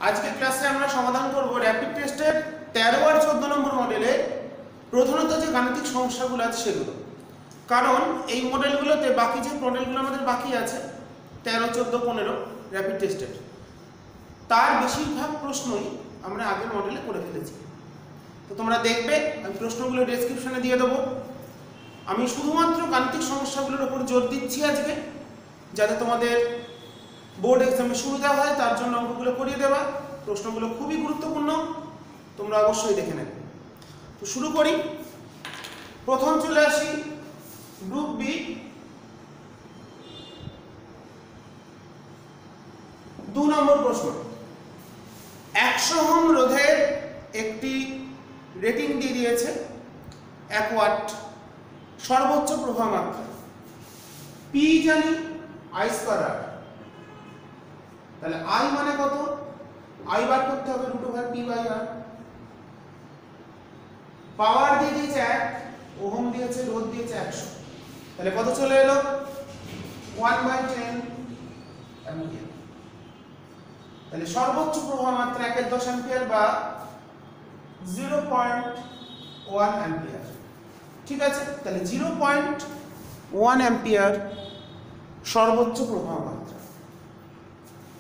আজকে ক্লাসে আমরা সমাধান করব র্যাপিড টেস্টের 13 আর 14 নম্বর মডেলে প্রধানত যে গাণিতিক সমস্যাগুলো আছে সেগুলো। কারণ এই মডেলগুলোতে বাকি যে মডেলগুলো আমাদের বাকি আছে 13, 14, 15 র্যাপিড টেস্টের, তার বেশিরভাগ প্রশ্নই আমরা আগের মডেলে করে ফেলেছি। তো তোমরা দেখবে, আমি প্রশ্নগুলো ডেসক্রিপশনে দিয়ে দেবো। আমি শুধুমাত্র গাণিতিক সমস্যাগুলোর উপর জোর দিচ্ছি আজকে, যাতে তোমাদের বোর্ড এক্সামে সুবিধা হয়, তার জন্য অঙ্কগুলো করিয়ে দেওয়া। প্রশ্নগুলো খুবই গুরুত্বপূর্ণ, তোমরা অবশ্যই দেখে নেবে। তো শুরু করি। প্রথম চলে আসি গ্রুপ বি, 2 নম্বর প্রশ্ন। 100 ওহম রোধের একটি রেটিং দিয়ে দিয়েছে 1 ওয়াট, সর্বোচ্চ প্রবাহ মাত্রা পি জানি, আই স্কয়ার আর। তাহলে আই মানে কত? আই বার করতে হবে √p/r। পাওয়ার দিয়ে দিয়েছে 1, ওহম দিয়েছে, রোধ দিয়েছে 100। তাহলে কত চলে এলো? 1/10 অ্যাম্পিয়ার। তাহলে সর্বোচ্চ প্রবাহ মাত্রা 1/10 অ্যাম্পিয়ার বা 0.1 অ্যাম্পিয়ার। ঠিক আছে, তাহলে 0.1 অ্যাম্পিয়ার সর্বোচ্চ প্রবাহ মাত্রা।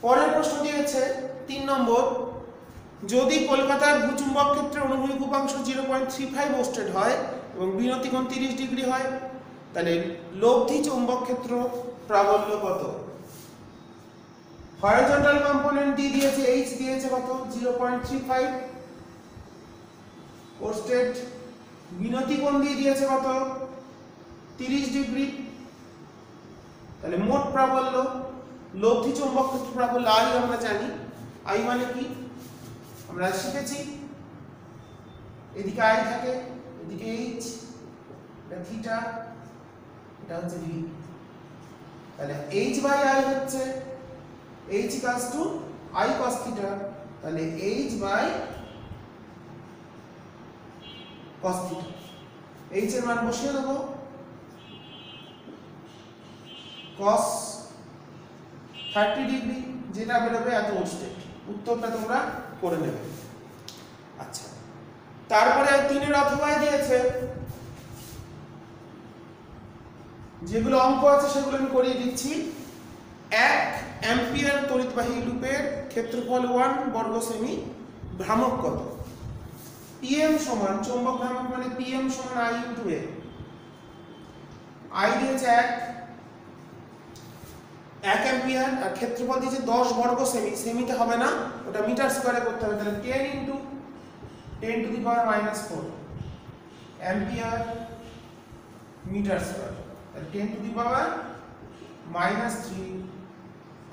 পরের প্রশ্ন দিয়েছে 3 নম্বর। যদি কলকাতার ভূচুম্বক ক্ষেত্রের অনুভূমিক উপাংশ 0.35 ওস্টেড হয় এবং বিনতি কোণ 30 ডিগ্রি হয়, তাহলে লব্ধি চৌম্বক ক্ষেত্র প্রাবল্য কত? হরাইজন্টাল কম্পোনেন্ট ডি দিয়েছে, এইচ দিয়েছে কত? 0.35 ওস্টেড। বিনতি কোণ দিয়ে দিয়েছে কত? 30 ডিগ্রি। তাহলে মোট প্রাবল্য, লব্ধি চৌম্বক ক্ষেত্র প্রাবল্য আই আমরা জানি। আই মানে কি আমরা শিখেছি, এদিকে আই থাকে, এদিকে এইচ, এটা থিটা, এটা হচ্ছে ভি। তাহলে এইচ বাই আই হচ্ছে H equals to I cos theta. তাহলে H by cos theta. H এর মান বসিয়ে দেবো, কস 30 ডিগ্রি, যেটা বেরোবে এত ওস্টেড। উত্তরটা তোমরা করে নেবে। আচ্ছা, তারপরে 3 অথবাই দিয়েছে, যেগুলো অঙ্ক আছে সেগুলো আমি করিয়ে দিচ্ছি। 1 অ্যাম্পিয়ার তড়িৎবাহী লুপের ক্ষেত্রফল 1 বর্গ সেমি, ভ্রামক কত? পিএম সমান, চৌম্বক ভ্রামক মানে পিএম সমান আই ইনটু এ। আই দিয়েছে 1 অ্যাম্পিয়ার, আর ক্ষেত্রফল দিয়েছে 10 বর্গ সেমি। সেমিতে হবে না, ওটা মিটার স্কয়ারে করতে হবে। তাহলে 10 into 10 to the power -4 ampere metre square. তাহলে 10 to the power -3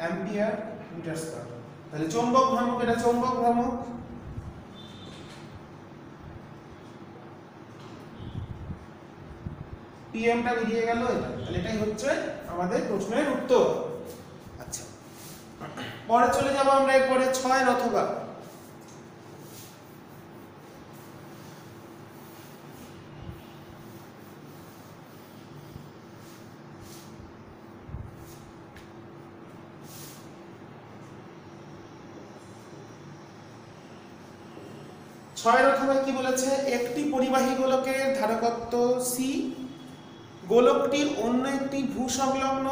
ampere metre square. তাহলে চৌম্বক ভ্রামক, এটা চৌম্বক ভ্রামক। পিএমটা বেরিয়ে গেল এটা। তাহলে এটাই হচ্ছে আমাদের প্রশ্নের উত্তর। আচ্ছা, পরে চলে যাব আমরা এরপরে 6 অথবা। অথবা কি বলেছে? একটি পরিবাহী গোলকের ধারকত্ব সি, গোলকটির অন্য একটি ভূসংলগ্ন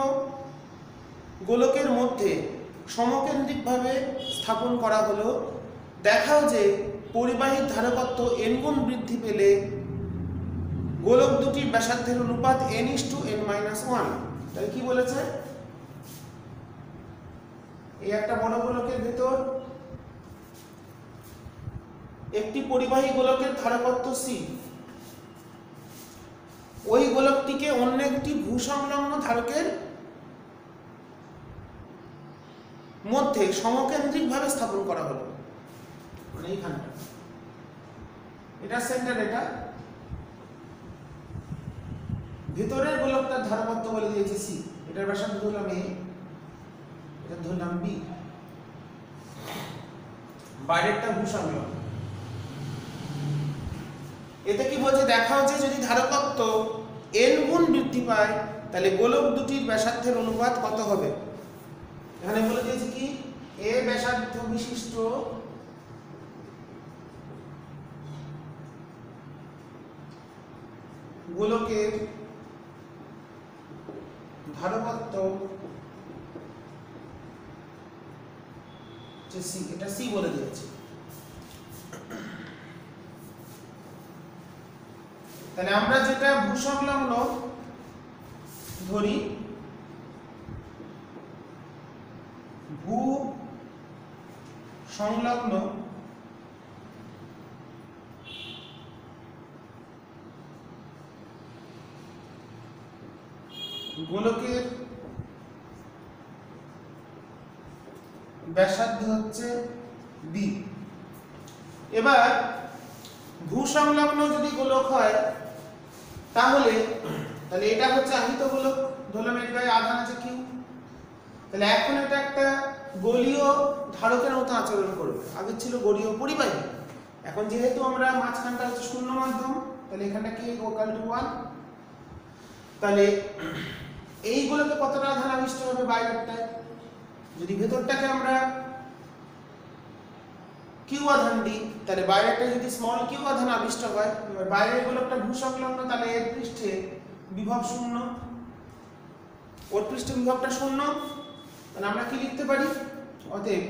গোলকের মধ্যে সমকেন্দ্রিকভাবে স্থাপন করা হলো। দেখাও যে পরিবাহীর ধারকত্ব n গুণ বৃদ্ধি পেলে গোলক দুটির ব্যাসার্ধের অনুপাত n:n-1। তাহলে কি বলেছে? এই একটা বড় গোলকের ভেতর একটি পরিবাহী গোলকের ধারকত্ব সি, ওই গোলকটিকে অন্য একটি ভূসংলগ্ন ধারকের মধ্যে সমকেন্দ্রিকভাবে স্থাপন করা হলো। মানে এইখানটা, এটা সেন্টার, এটা ভেতরের গোলকটার ধারকত্ব বলে দিয়েছে সি, এটার ব্যাসার্ধ ধরলাম এ, এটা ধরলাম বি, বাইরেরটা ভূসংলগ্ন। এতে কি বলছে? দেখাও যে যদি ধারকত্ব n গুণ বৃদ্ধি পায়, তাহলে গোলক দুটির ব্যাসার্ধের অনুপাত কত হবে? এখানে বলে দিয়েছে কি এ ব্যাসার্ধ বিশিষ্ট গোলকের ধারকত্ব যে সি, এটা সি বলে দিয়েছি। তাহলে আমরা যেটা ভূসংলগ্ন ধরি, ভূ সংলগ্ন গোলকের ব্যাসার্ধ হচ্ছে বি। এবার ভূসংলগ্ন যদি গোলক হয় তাহলে এটা হচ্ছে আহিত গোলক, ধরলাম এর গায়ে আধান আছে কিউ। তাহলে এখন এটা একটা গোলীয় ধারকের মতো আচরণ করবে। আগে ছিল গোলীয় পরিবাহী, এখন যেহেতু আমরা মাঝখানটা হচ্ছে শূন্য মাধ্যম, তাহলে এখানটা কি ইকুয়াল টু 1। তাহলে এই গোলকে কতটা আধান আবিষ্ট হবে বাইরেরটায়? যদি ভেতরটাকে আমরা কিউ আধান দিই, তাহলে বাইরেরটা যদি স্মল কিউ আধান আবিষ্ট হয়, এবার বাইরের গোলকটা ভূসংলগ্ন, তাহলে এর পৃষ্ঠে বিভব শূন্য, ওর পৃষ্ঠে বিভবটা শূন্য। তাহলে আমরা কি লিখতে পারি? অতএব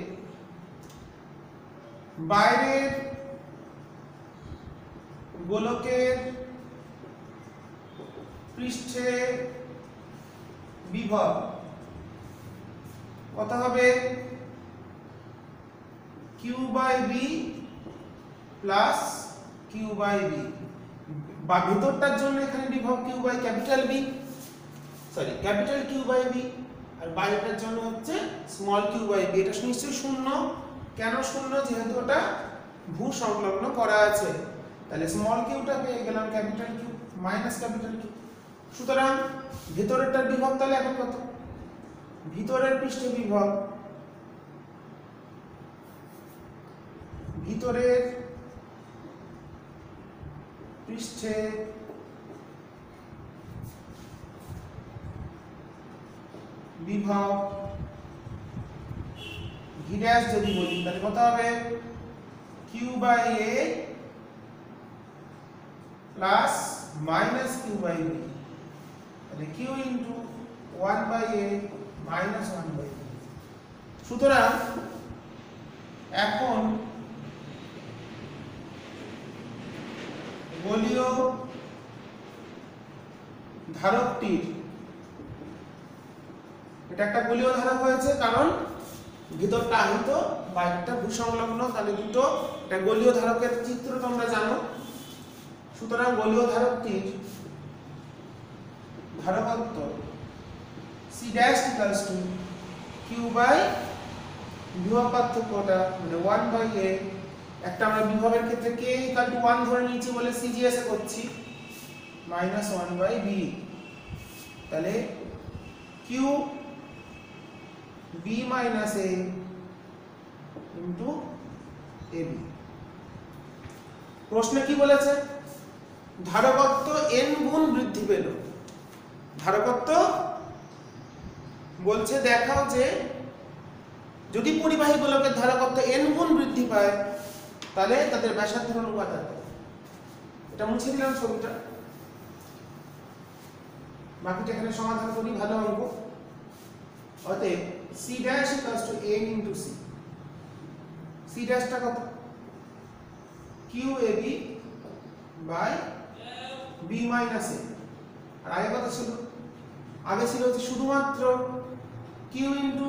বাইরের গোলকের পৃষ্ঠে বিভব কত হবে? Q by B plus Q by B. বা ভেতরটার জন্য এখানে বিভব Q by capital B, sorry capital Q by B, আর বাইরেটার জন্য হচ্ছে স্মল কিউ বাই বি। এটা নিশ্চয়ই শূন্য। কেন শূন্য? যেহেতু ওটা ভূ সংলগ্ন করা আছে। তাহলে স্মল কিউটা পেয়ে গেলাম capital Q minus capital Q. সুতরাং ভেতরেরটার বিভব তাহলে এখন কত? ভিতরের পৃষ্ঠে বিভব, ভিতরের পৃষ্ঠে বিভব ভি ড্যাশ যদি বলি, তাহলে কত হবে? Q by A plus minus Q by B. তাহলে Q into 1 by A minus 1 by B. সুতরাং এখন গোলীয় ধারকটির, এটা একটা গোলীয় ধারক হয়েছে কারণ ভিতরটা আহিত বাইরেটা ভূসংলগ্ন, তাহলে দুটো এটা গোলীয় ধারকের চিত্র তোমরা জানো। সুতরাং গোলীয় ধারকটির ধারকত্ব C dash equals to Q by বিভব পার্থক্যটা মানে 1 বাই এ। একটা আমরা বিভবের ক্ষেত্রে কে ইকুয়াল টু 1 ধরে নিয়েছি বলে সিজিএস এ করছি, মাইনাস 1 বাই বি। তাহলে Q B minus A into A B. প্রশ্নে কি বলেছে? ধারকত্ব n গুণ বৃদ্ধি পেল। ধারকত্ব বলছে দেখাও যে যদি পরিবাহী গোলকের ধারকত্ব n গুণ বৃদ্ধি পায় তাহলে তাদের ব্যাসার্ধের অনুপাত কত? এটা মুছে দিলাম ছবিটা, বাকিটা এখানে সমাধান করি, ভালো অঙ্ক। অতএব c dash equals to n into c। c ড্যাশটা কত? Q A B by B minus A. আর আগে কত ছিল? আগে ছিল হচ্ছে শুধুমাত্র কিউ ইনটু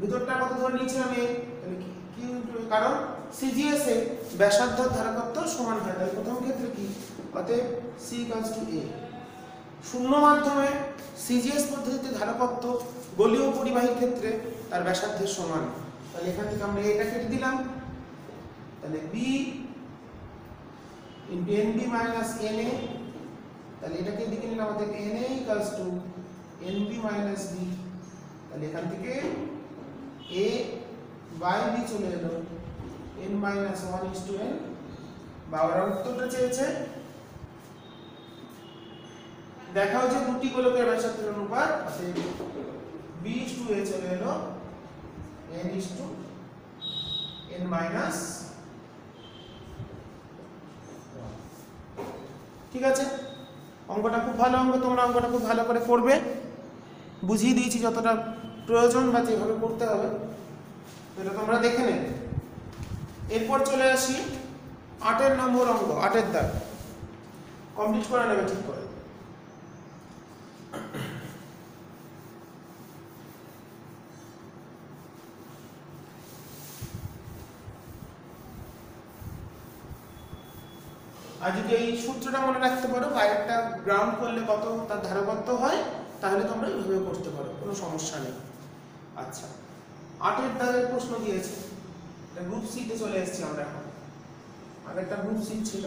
ভিতরটা কত ধরে নিয়েছিলাম এ, তাহলে কিউ ইনটু, কারণ সিজিএস এ ব্যাসার্ধ ধারকত্ব সমান হয়। তাহলে প্রথম ক্ষেত্রে কি? অতএব সি ইকুয়ালস টু এ। শূন্য মাধ্যমে সিজিএস পদ্ধতিতে ধারকত্ব গোলীয় পরিবাহীর ক্ষেত্রে তার ব্যাসার্ধের সমান। তাহলে এখান থেকে আমরা এটা কেটে দিলাম, তাহলে B into N B minus N A. তাহলে এটাকে দিকে নিলাম, আমাদের N A equals to N B minus B. তাহলে এখান থেকে এ বাই বি চলে এলো n minus 1 is to n। বা ওরা উত্তরটা চেয়েছে দেখাও যে দুটি গোলকের ব্যাসার্ধের অনুপাত, অতএব b ইজ টু a চলে এলো n is to n minus 1। ঠিক আছে, অঙ্কটা খুব ভালো অঙ্ক, তোমরা অঙ্কটা খুব ভালো করে করবে, বুঝিয়ে দিয়েছি যতটা প্রয়োজন বা যেভাবে করতে হবে এটা তোমরা দেখে নেবে। এরপর চলে আসি 8 নম্বর অঙ্ক, 8 দাগ কমপ্লিট করে নেবে ঠিক করে। আর যদি এই সূত্রটা মনে রাখতে পারো, বাইরেটা গ্রাউন্ড করলে কত তার ধারকত্ব হয়, তাহলে তোমরা এইভাবে করতে পারো, কোনো সমস্যা নেই। আচ্ছা, 8 দাগের প্রশ্ন দিয়েছে, এটা গ্রুপ সিতে চলে এসেছি আমরা এখন, আগেরটা গ্রুপ সি ছিল।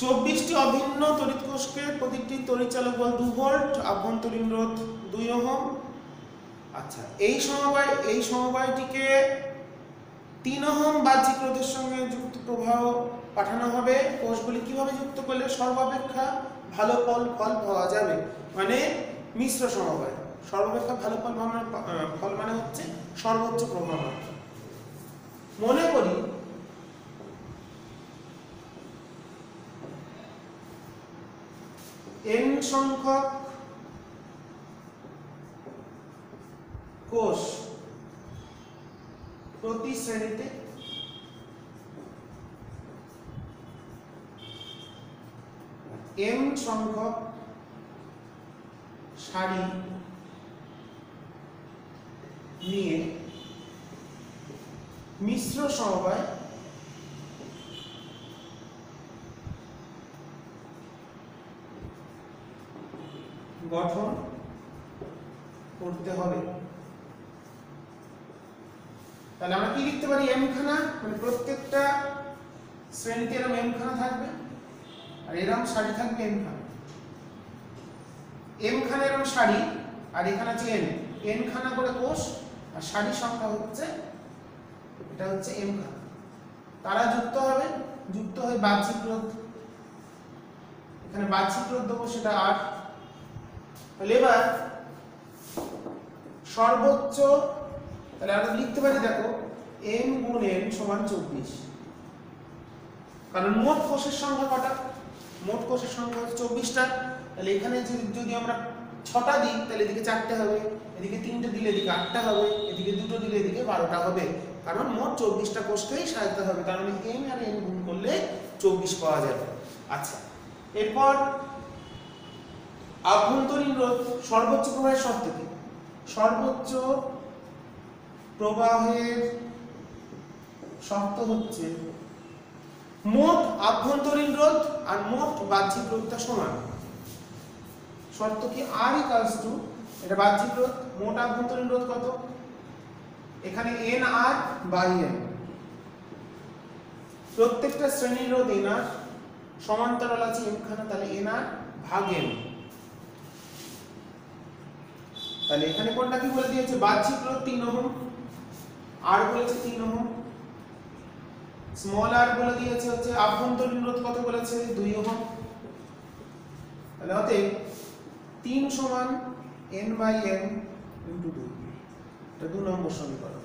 24টি অভিন্ন তড়িৎ কোষকে প্রতিটি তড়িৎচালক বল 2 ভোল্ট, আভ্যন্তরীণ রোধ 2 ওহম। আচ্ছা, এই সমবায়টিকে 3 ওহম বাহ্যিক রোধের সঙ্গে যুক্ত প্রবাহ পাঠানো হবে। কোষগুলি কিভাবে যুক্ত করলে সর্বাপেক্ষা ভালো ফল পাওয়া যাবে? মানে মিশ্র সমবায়, সর্বাপেক্ষা ভালো ফল মানে হচ্ছে সর্বোচ্চ প্রবাহ মাত্রা। মনে করি n সংখ্যক কোষ প্রতি শ্রেণীতে m সংখ্যক সারি নিয়ে মিশ্র সমবায় গঠন করতে হবে। তাহলে আমরা কি লিখতে পারি? m খানা, মানে প্রত্যেকটা শ্রেণীতে এরকম m খানা থাকবে, আর এরকম সারি থাকবে m খানা। m খানা এরকম সারি, আর এখানে আছে n খানা করে কোষ, আর সারির সংখ্যা হচ্ছে, এটা হচ্ছে m খানা। তারা যুক্ত হয়ে বাহ্যিক রোধ, এখানে বাহ্যিক রোধ দেবো, সেটা 8। তাহলে এবার সর্বোচ্চ, তাহলে আমরা লিখতে পারি, দেখো m গুণ n সমান 24, কারণ মোট কোষের সংখ্যা কটা? মোট কোষের সংখ্যা হচ্ছে 24টা। তাহলে এখানে যদি আমরা 6টা দিই, তাহলে এদিকে 4টে হবে, এদিকে 3টে দিলে এদিকে 8টা হবে, এদিকে 2টো দিলে এদিকে 12টা হবে, কারণ মোট 24টা কোষকেই সাজাতে হবে, কারণ m আর n গুণ করলে 24 পাওয়া যাবে। আচ্ছা, এরপর আভ্যন্তরীণ রোধ, সর্বোচ্চ প্রবাহের শর্ত কি? সর্বোচ্চ প্রবাহের শর্ত হচ্ছে মোট আভ্যন্তরীণ রোধ আর মোট বাহ্যিক রোধটা সমান। শর্ত কি? R ইকুয়ালস টু, এটা বাহ্যিক রোধ, মোট আভ্যন্তরীণ রোধ কত? এখানে NR বাই M, প্রত্যেকটা শ্রেণীর রোধ NR, সমান্তরাল আছে M খানা, তাহলে NR ভাগ M। তাহলে এখানে কোনটা কি বলে দিয়েছে? বাহ্যিক রোধ 3 ওহম, R বলেছে 3 ওহম, স্মল r বলে দিয়েছে হচ্ছে আভ্যন্তরীণ রোধ কত বলেছে? 2 ওহম। তাহলে অতএব 3 সমান n বাই m ইনটু 2, এটা 2 নম্বর সমীকরণ।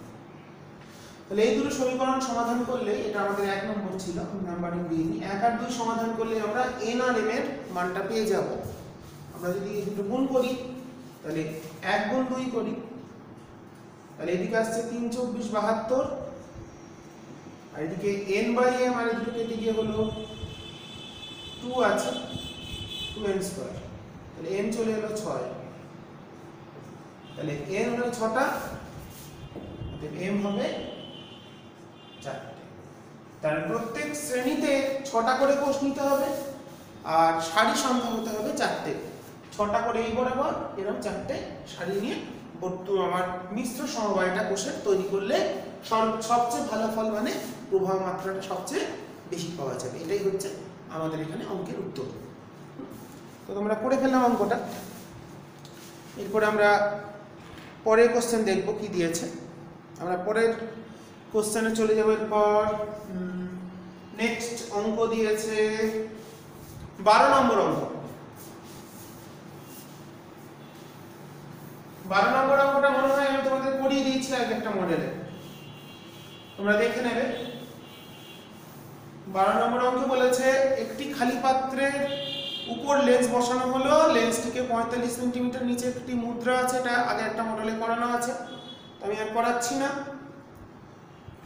তাহলে এই দুটো সমীকরণ সমাধান করলে, এটা আমাদের 1 নম্বর ছিল, নাম্বারিং দিইনি, 1 আর 2 সমাধান করলে আমরা n আর m এর মানটা পেয়ে যাব। আমরা যদি এই দুটো গুণ করি, তাহলে 1 গুণ 2 করি, তাহলে এদিকে আসছে 3 24 72, আর এদিকে n বাই m, আর এদিকে কেটে গিয়ে হলো 2 আছে, 2n স্কয়ার, তাহলে n চলে এলো 6, তাহলে n হলো 6টা, অতএব m হবে 4টে। তাহলে প্রত্যেক শ্রেণীতে 6টা করে কোষ নিতে হবে, আর সারি সংখ্যা হতে হবে 4টে, 6টা করে এই বরাবর এরকম 4টে সারি নিয়ে আমার মিশ্র সমবায়টা কোষের তৈরি করলে সবচেয়ে ভালো ফল, মানে প্রবাহ মাত্রাটা সবচেয়ে বেশি পাওয়া যাবে। এটাই হচ্ছে আমাদের এখানে অঙ্কের উত্তর। তো তোমরা করে ফেললাম অঙ্কটা। এরপরে আমরা পরের কোশ্চেন দেখব কি দিয়েছে। আমরা পরের কোশ্চেনে চলে যাব। এরপর নেক্সট অঙ্ক দিয়েছে 12 নম্বর অঙ্ক। 12 নম্বর অঙ্কটা মনে হয় আমি তোমাদের করিয়ে দিয়েছি আগে একটা একটা মডেলে, তোমরা দেখে নেবে। 12 নম্বর অঙ্কে বলেছে একটি খালি পাত্রের উপর লেন্স বসানো হলো, লেন্সটিকে 45 সেন্টিমিটার নিচে একটি মুদ্রা আছে, এটা আগে একটা মডেলে করানো আছে, তো আমি আর করাচ্ছি না।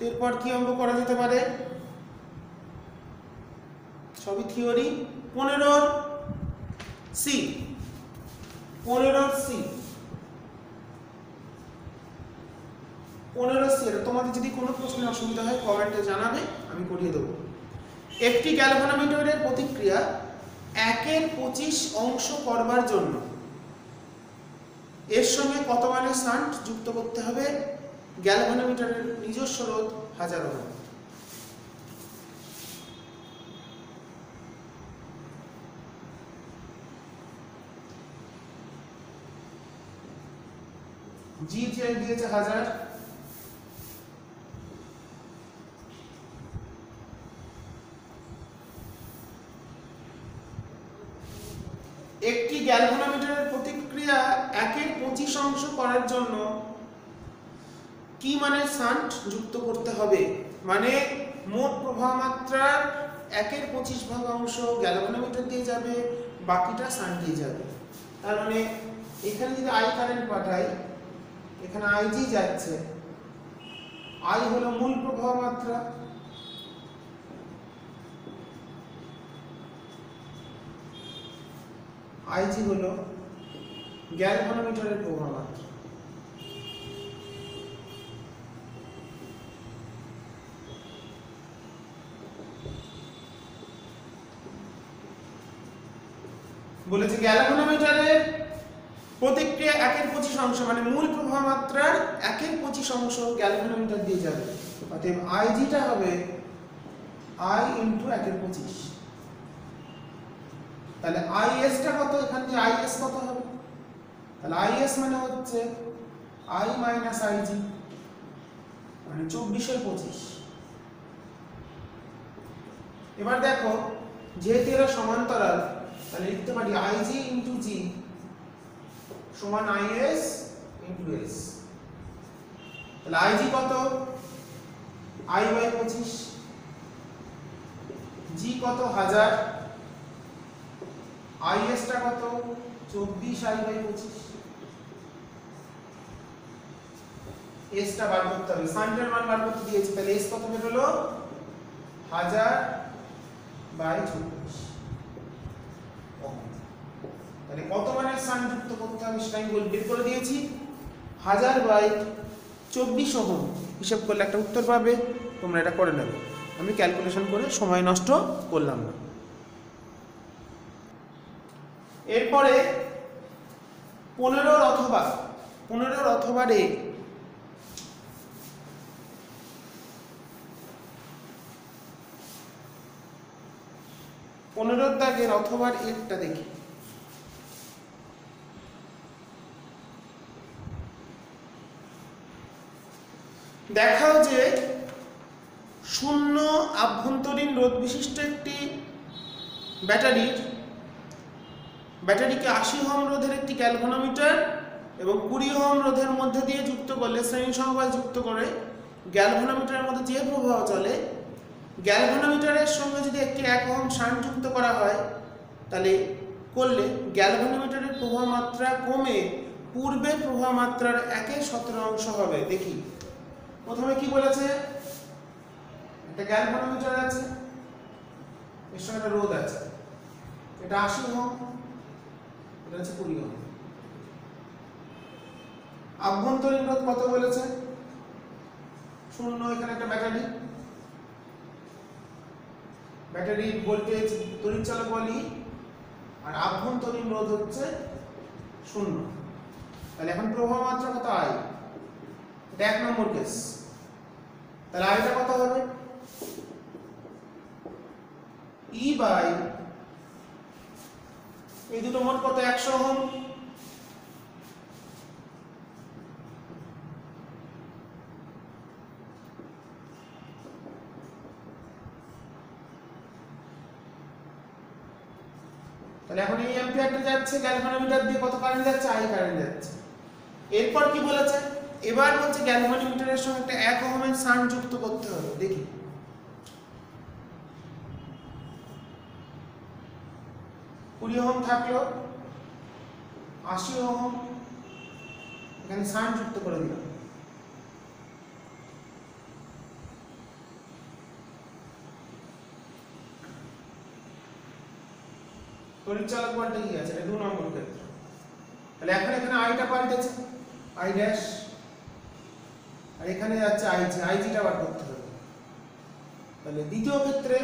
এরপর কি অঙ্ক করা যেতে পারে, সবই থিওরি। 15 সি, 15 সি, 15 সি, তোমাদের যদি কোনো প্রশ্নের অসুবিধা হয় কমেন্টে জানাবে, আমি করিয়ে দেবো। একটি গ্যালভানোমিটারের প্রতিক্রিয়া 1/25 অংশ করবার জন্য এর সঙ্গে কত মানের শান্ট যুক্ত করতে হবে? গ্যালভানোমিটারের নিজস্ব রোধ 1000 ওহম। জি দিয়েছে 1000, একটি গ্যালভানোমিটারের প্রতিক্রিয়া 1/25 অংশ করার জন্য কি মানের শান্ট যুক্ত করতে হবে? মানে মোট প্রবাহ মাত্রার 1/25 ভাগ অংশ গ্যালভানোমিটার দিয়ে যাবে, বাকিটা শান্ট দিয়ে যাবে। তার মানে এখানে যদি আই কারেন্ট পাঠাই, এখানে আইজি যাচ্ছে, আই হলো মূল প্রবাহ মাত্রা, আইজি হলো গ্যালভানোমিটারের প্রবাহ মাত্রা। বলেছে গ্যালভানোমিটারের প্রতিক্রিয়া 1/25 অংশ, মানে মূল প্রবাহ মাত্রার 1/25 অংশ গ্যালভানোমিটার দিয়ে যাবে। অতএব আইজিটা হবে আই ইন্টু 1/25। তাহলে আইএস টা কত? এখান থেকে আইএস কত হবে? তাহলে আইএস মানে হচ্ছে আই মাইনাস আইজি, মানে 24/25। এবার দেখো যেহেতু এরা সমান্তরাল, তাহলে লিখতে পারি আইজি ইন্টু জি সমান আইএস ইন্টু এস। তাহলে আইজি কত? I/25, জি কত? 1000, আইএস টা কত? 24I/25, এস টা বার করতে হবে, শান্টের মান বার করতে দিয়েছি, তাহলে এস কত বের হলো? 1000/24। তাহলে কত মানের শান্ট যুক্ত করতে হবে সেটা আমি বের করে দিয়েছি, 1000/24 ওহম। হিসাব করলে একটা উত্তর পাবে, তোমরা এটা করে নেবে, আমি ক্যালকুলেশন করে সময় নষ্ট করলাম না। এরপরে 15 অথবা রে, 15 দাগের অথবা এরটা দেখি। দেখাও যে শূন্য আভ্যন্তরীণ রোধ বিশিষ্ট একটি ব্যাটারিকে 80 ওহম রোধের একটি গ্যালভানোমিটার এবং 20 ওহম রোধের মধ্যে দিয়ে যুক্ত করলে, শ্রেণী সমবায় যুক্ত করে গ্যালভানোমিটারের মধ্যে যে প্রবাহ চলে, গ্যালভানোমিটারের সঙ্গে যদি একটি 1 ওহম শান্ট যুক্ত করা হয়, তাহলে গ্যালভানোমিটারের প্রবাহ মাত্রা কমে পূর্বের প্রবাহ মাত্রার 1/17 অংশ হবে। দেখি প্রথমে কি বলেছে, একটা গ্যালভানোমিটার আছে, এর সঙ্গে একটা রোধ আছে, এটা 80 ওহম, এটা হচ্ছে 20 ওহম। আভ্যন্তরীণ রোধ কত বলেছে? 0। এখানে একটা ব্যাটারি ভোল্টেজ তড়িৎচালক বলি, আর আভ্যন্তরীণ রোধ হচ্ছে 0। তাহলে এখন প্রবাহ মাত্রা কত? আই, এটা 1 নম্বর কেস। তাহলে আইটা কত হবে? ই বাই এই দুটো মোট কত? 100 ওহম। তাহলে এখন এই অ্যাম্পিয়ারটা যাচ্ছে গ্যালভানোমিটার দিয়ে, কত কারেন্ট যাচ্ছে? আই কারেন্ট যাচ্ছে। এরপর কি বলেছে? এবার বলছে গ্যালভানোমিটারের সঙ্গে একটা 1 ওহমের শান্ট যুক্ত করতে হবে। দেখি 20 ওহম থাকলো, 80 ওহম, এখানে শান্ট যুক্ত করে দিলাম। তড়িৎচালক পাল্টে গিয়ে আছে, এটা 2 নম্বর ক্ষেত্র। তাহলে এখন এখানে আইটা পাল্টেছে, আই ড্যাশ, আর এখানে যাচ্ছে আইজি, আইজিটা বার করতে হবে। তাহলে দ্বিতীয় ক্ষেত্রে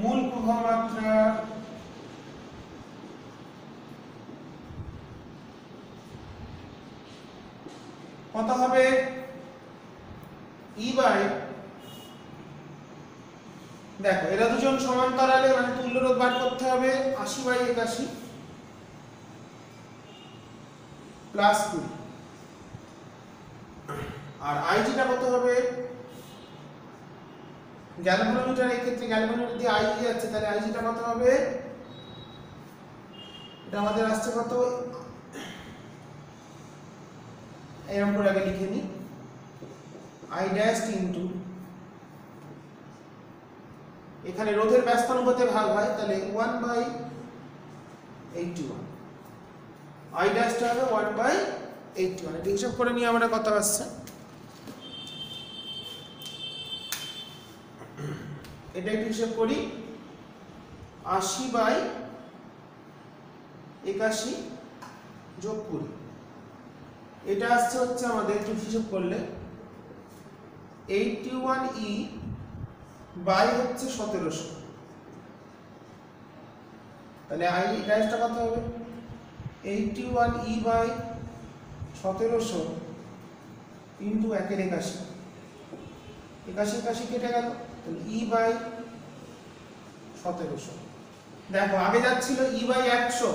মূল প্রবাহ মাত্রা কত হবে? ই বাই, দেখো এরা দুজন সমান্তরালে, মানে তুল্য রোধ বার করতে হবে 80/81 প্লাস 2, আর আইজিটা কত হবে? গ্যালভানোমিটার, এই ক্ষেত্রে গ্যালভানোমিটার দিয়ে আইজি যাচ্ছে, তাহলে আইজিটা কত হবে? এটা আমাদের আসছে কত, এরকম করে আগে লিখে নিই, আই ড্যাশ ইনটু, এখানে রোধের ব্যস্তানুপাতে ভাগ হয়, তাহলে 1/81, আই ড্যাশটা হবে 1/81। এটা হিসাব করে নিয়ে আমরা কত আসছে, এটা একটু হিসাব করি, 80/81 যোগ 20, এটা আসছে হচ্ছে আমাদের একটু হিসাব করলে 81E বাই হচ্ছে 1700, তাহলে আই ড্যাশটা কত হবে? 81E বাই 1700 ইন্টু 1/81, 81 কেটে গেল, তাহলে ই বাই 1700। দেখো আগে যাচ্ছিল ই বাই 100,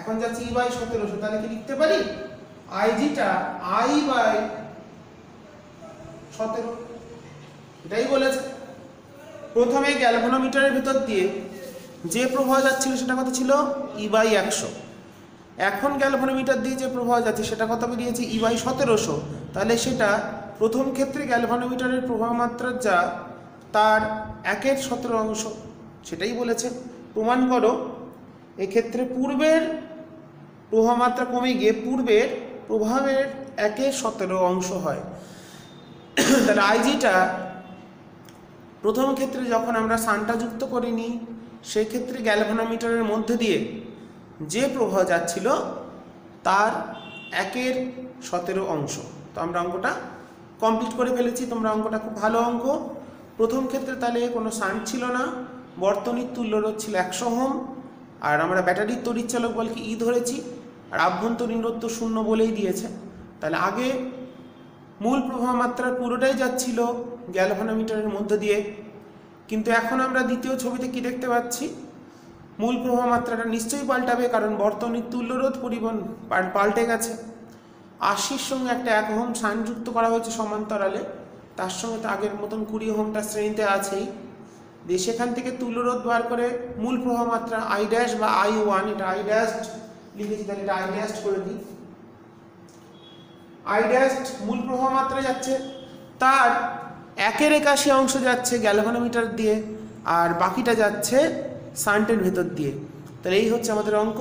এখন যাচ্ছে ই বাই 1700, তাহলে কি লিখতে পারি? আইজিটা আই বাই 17, এটাই বলেছে। প্রথমে গ্যালভানোমিটারের ভিতর দিয়ে যে প্রবাহ যাচ্ছিল সেটা কত ছিল? E by 100। এখন গ্যালভানোমিটার দিয়ে যে প্রবাহ যাচ্ছে সেটা কত বেরিয়েছে? E by 1700। তাহলে সেটা প্রথম ক্ষেত্রে গ্যালভানোমিটারের প্রবাহ মাত্রা যা তার 1/17 সেটাই বলেছে। প্রমাণ করো এক্ষেত্রে পূর্বের প্রবাহ মাত্রা কমে গিয়ে পূর্বের প্রবাহের 1/17 হয়। তাহলে আইজিটা প্রথম ক্ষেত্রে যখন আমরা শান্টটা যুক্ত করিনি সেই ক্ষেত্রে গ্যালভানোমিটারের মধ্যে দিয়ে যে প্রবাহ যাচ্ছিল তার 1/17। তো আমরা অঙ্কটা কমপ্লিট করে ফেলেছি। তোমরা অঙ্কটা খুব ভালো অঙ্ক। প্রথম ক্ষেত্রে তাহলে কোনো শান্ট ছিল না, বর্তনীর তুল্য রোধ ছিল 100 ওহম, আর আমরা ব্যাটারির তড়িৎচালক বলকে ই ধরেছি, আর আভ্যন্তরীণ রোধ তো 0 বলেই দিয়েছে। তাহলে আগে মূল প্রবাহ মাত্রার পুরোটাই যাচ্ছিল গ্যালভানোমিটারের মধ্যে দিয়ে, কিন্তু এখন আমরা দ্বিতীয় ছবিতে কি দেখতে পাচ্ছি? মূল প্রবাহ মাত্রাটা নিশ্চয়ই পাল্টাবে, কারণ বর্তনীর তুল্য রোধ পাল্টে গেছে। 80-র সঙ্গে একটা 1 ওহম শান্ট যুক্ত করা হয়েছে সমান্তরালে, তার সঙ্গে তো আগের মতন 20 ওহমটা শ্রেণীতে আছেই। দিয়ে সেখান থেকে তুল্য রোধ বার করে মূল প্রবাহ মাত্রা আই ড্যাশ বা I1, এটা আই ড্যাশ লিখেছি, তাহলে এটা আই ড্যাশ করে দিই। আই ড্যাশ মূল প্রবাহ মাত্রা যাচ্ছে, তার 1/81 যাচ্ছে গ্যালভানোমিটার দিয়ে, আর বাকিটা যাচ্ছে শান্টের ভেতর দিয়ে। তাহলে এই হচ্ছে আমাদের অঙ্ক।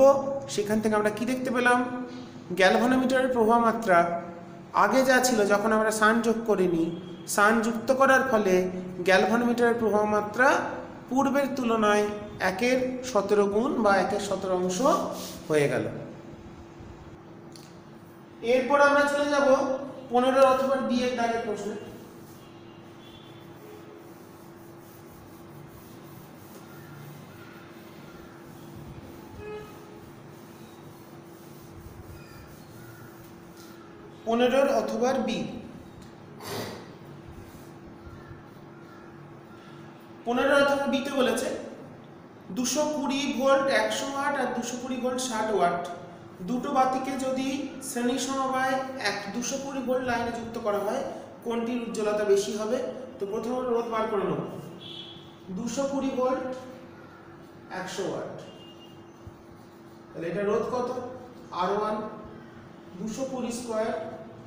সেখান থেকে আমরা কি দেখতে পেলাম? গ্যালভানোমিটারের প্রবাহ মাত্রা আগে যা ছিল যখন আমরা শান্ট যোগ করিনি, শান্ট যুক্ত করার ফলে গ্যালভানোমিটারের প্রবাহ মাত্রা পূর্বের তুলনায় 1/17 বা 1/17 হয়ে গেল। এরপর আমরা চলে যাব 15 অথবা বি এর দাগের প্রশ্নে। অথবা বি 15 অথবা বিতে বলেছে 220 ভোল্ট 100 ওয়াট আর 220 ভোল্ট 60 ওয়াট দুটো বাতিকে যদি শ্রেণী সমবায় 220 ভোল্ট লাইনে যুক্ত করা হয় কোনটির উজ্জ্বলতা বেশি হবে? তো প্রথমে রোধ বার করে নেব। 220 ভোল্ট 100 ওয়াট। তাহলে এটা রোধ কত? R1 220 স্কয়ার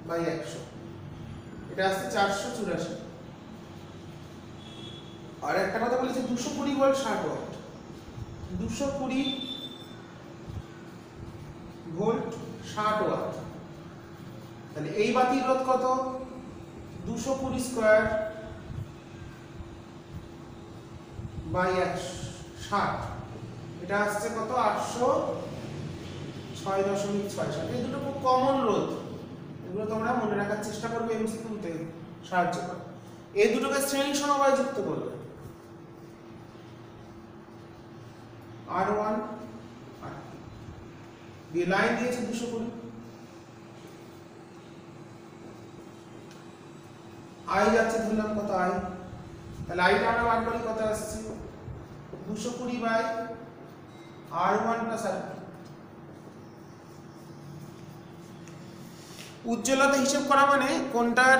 বাই 100, এটা আসছে 484। আর একটা কথা বলেছে 220 ভোল্ট 60 ওয়াট, 220 ভোল্ট 60 ওয়াট। তাহলে এই বাতির রোধ কত? 220 স্কয়ার বাই 60, এটা আসছে কত? 806.67। এই দুটো খুব কমন রোধ, এগুলো তোমরা মনে রাখার চেষ্টা করবে, এমসিকিউতে সাহায্য করে। এই দুটোকে শ্রেণী সমবায় যুক্ত করবে। R1 দিয়ে লাইন দিয়েছে 220, I যাচ্ছে ধরলাম কত I, তাহলে আইটা আমরা বার করি, কত আসছে? 220 বাই R1 প্লাস R2। উজ্জ্বলতা হিসাব করা মানে কোনটার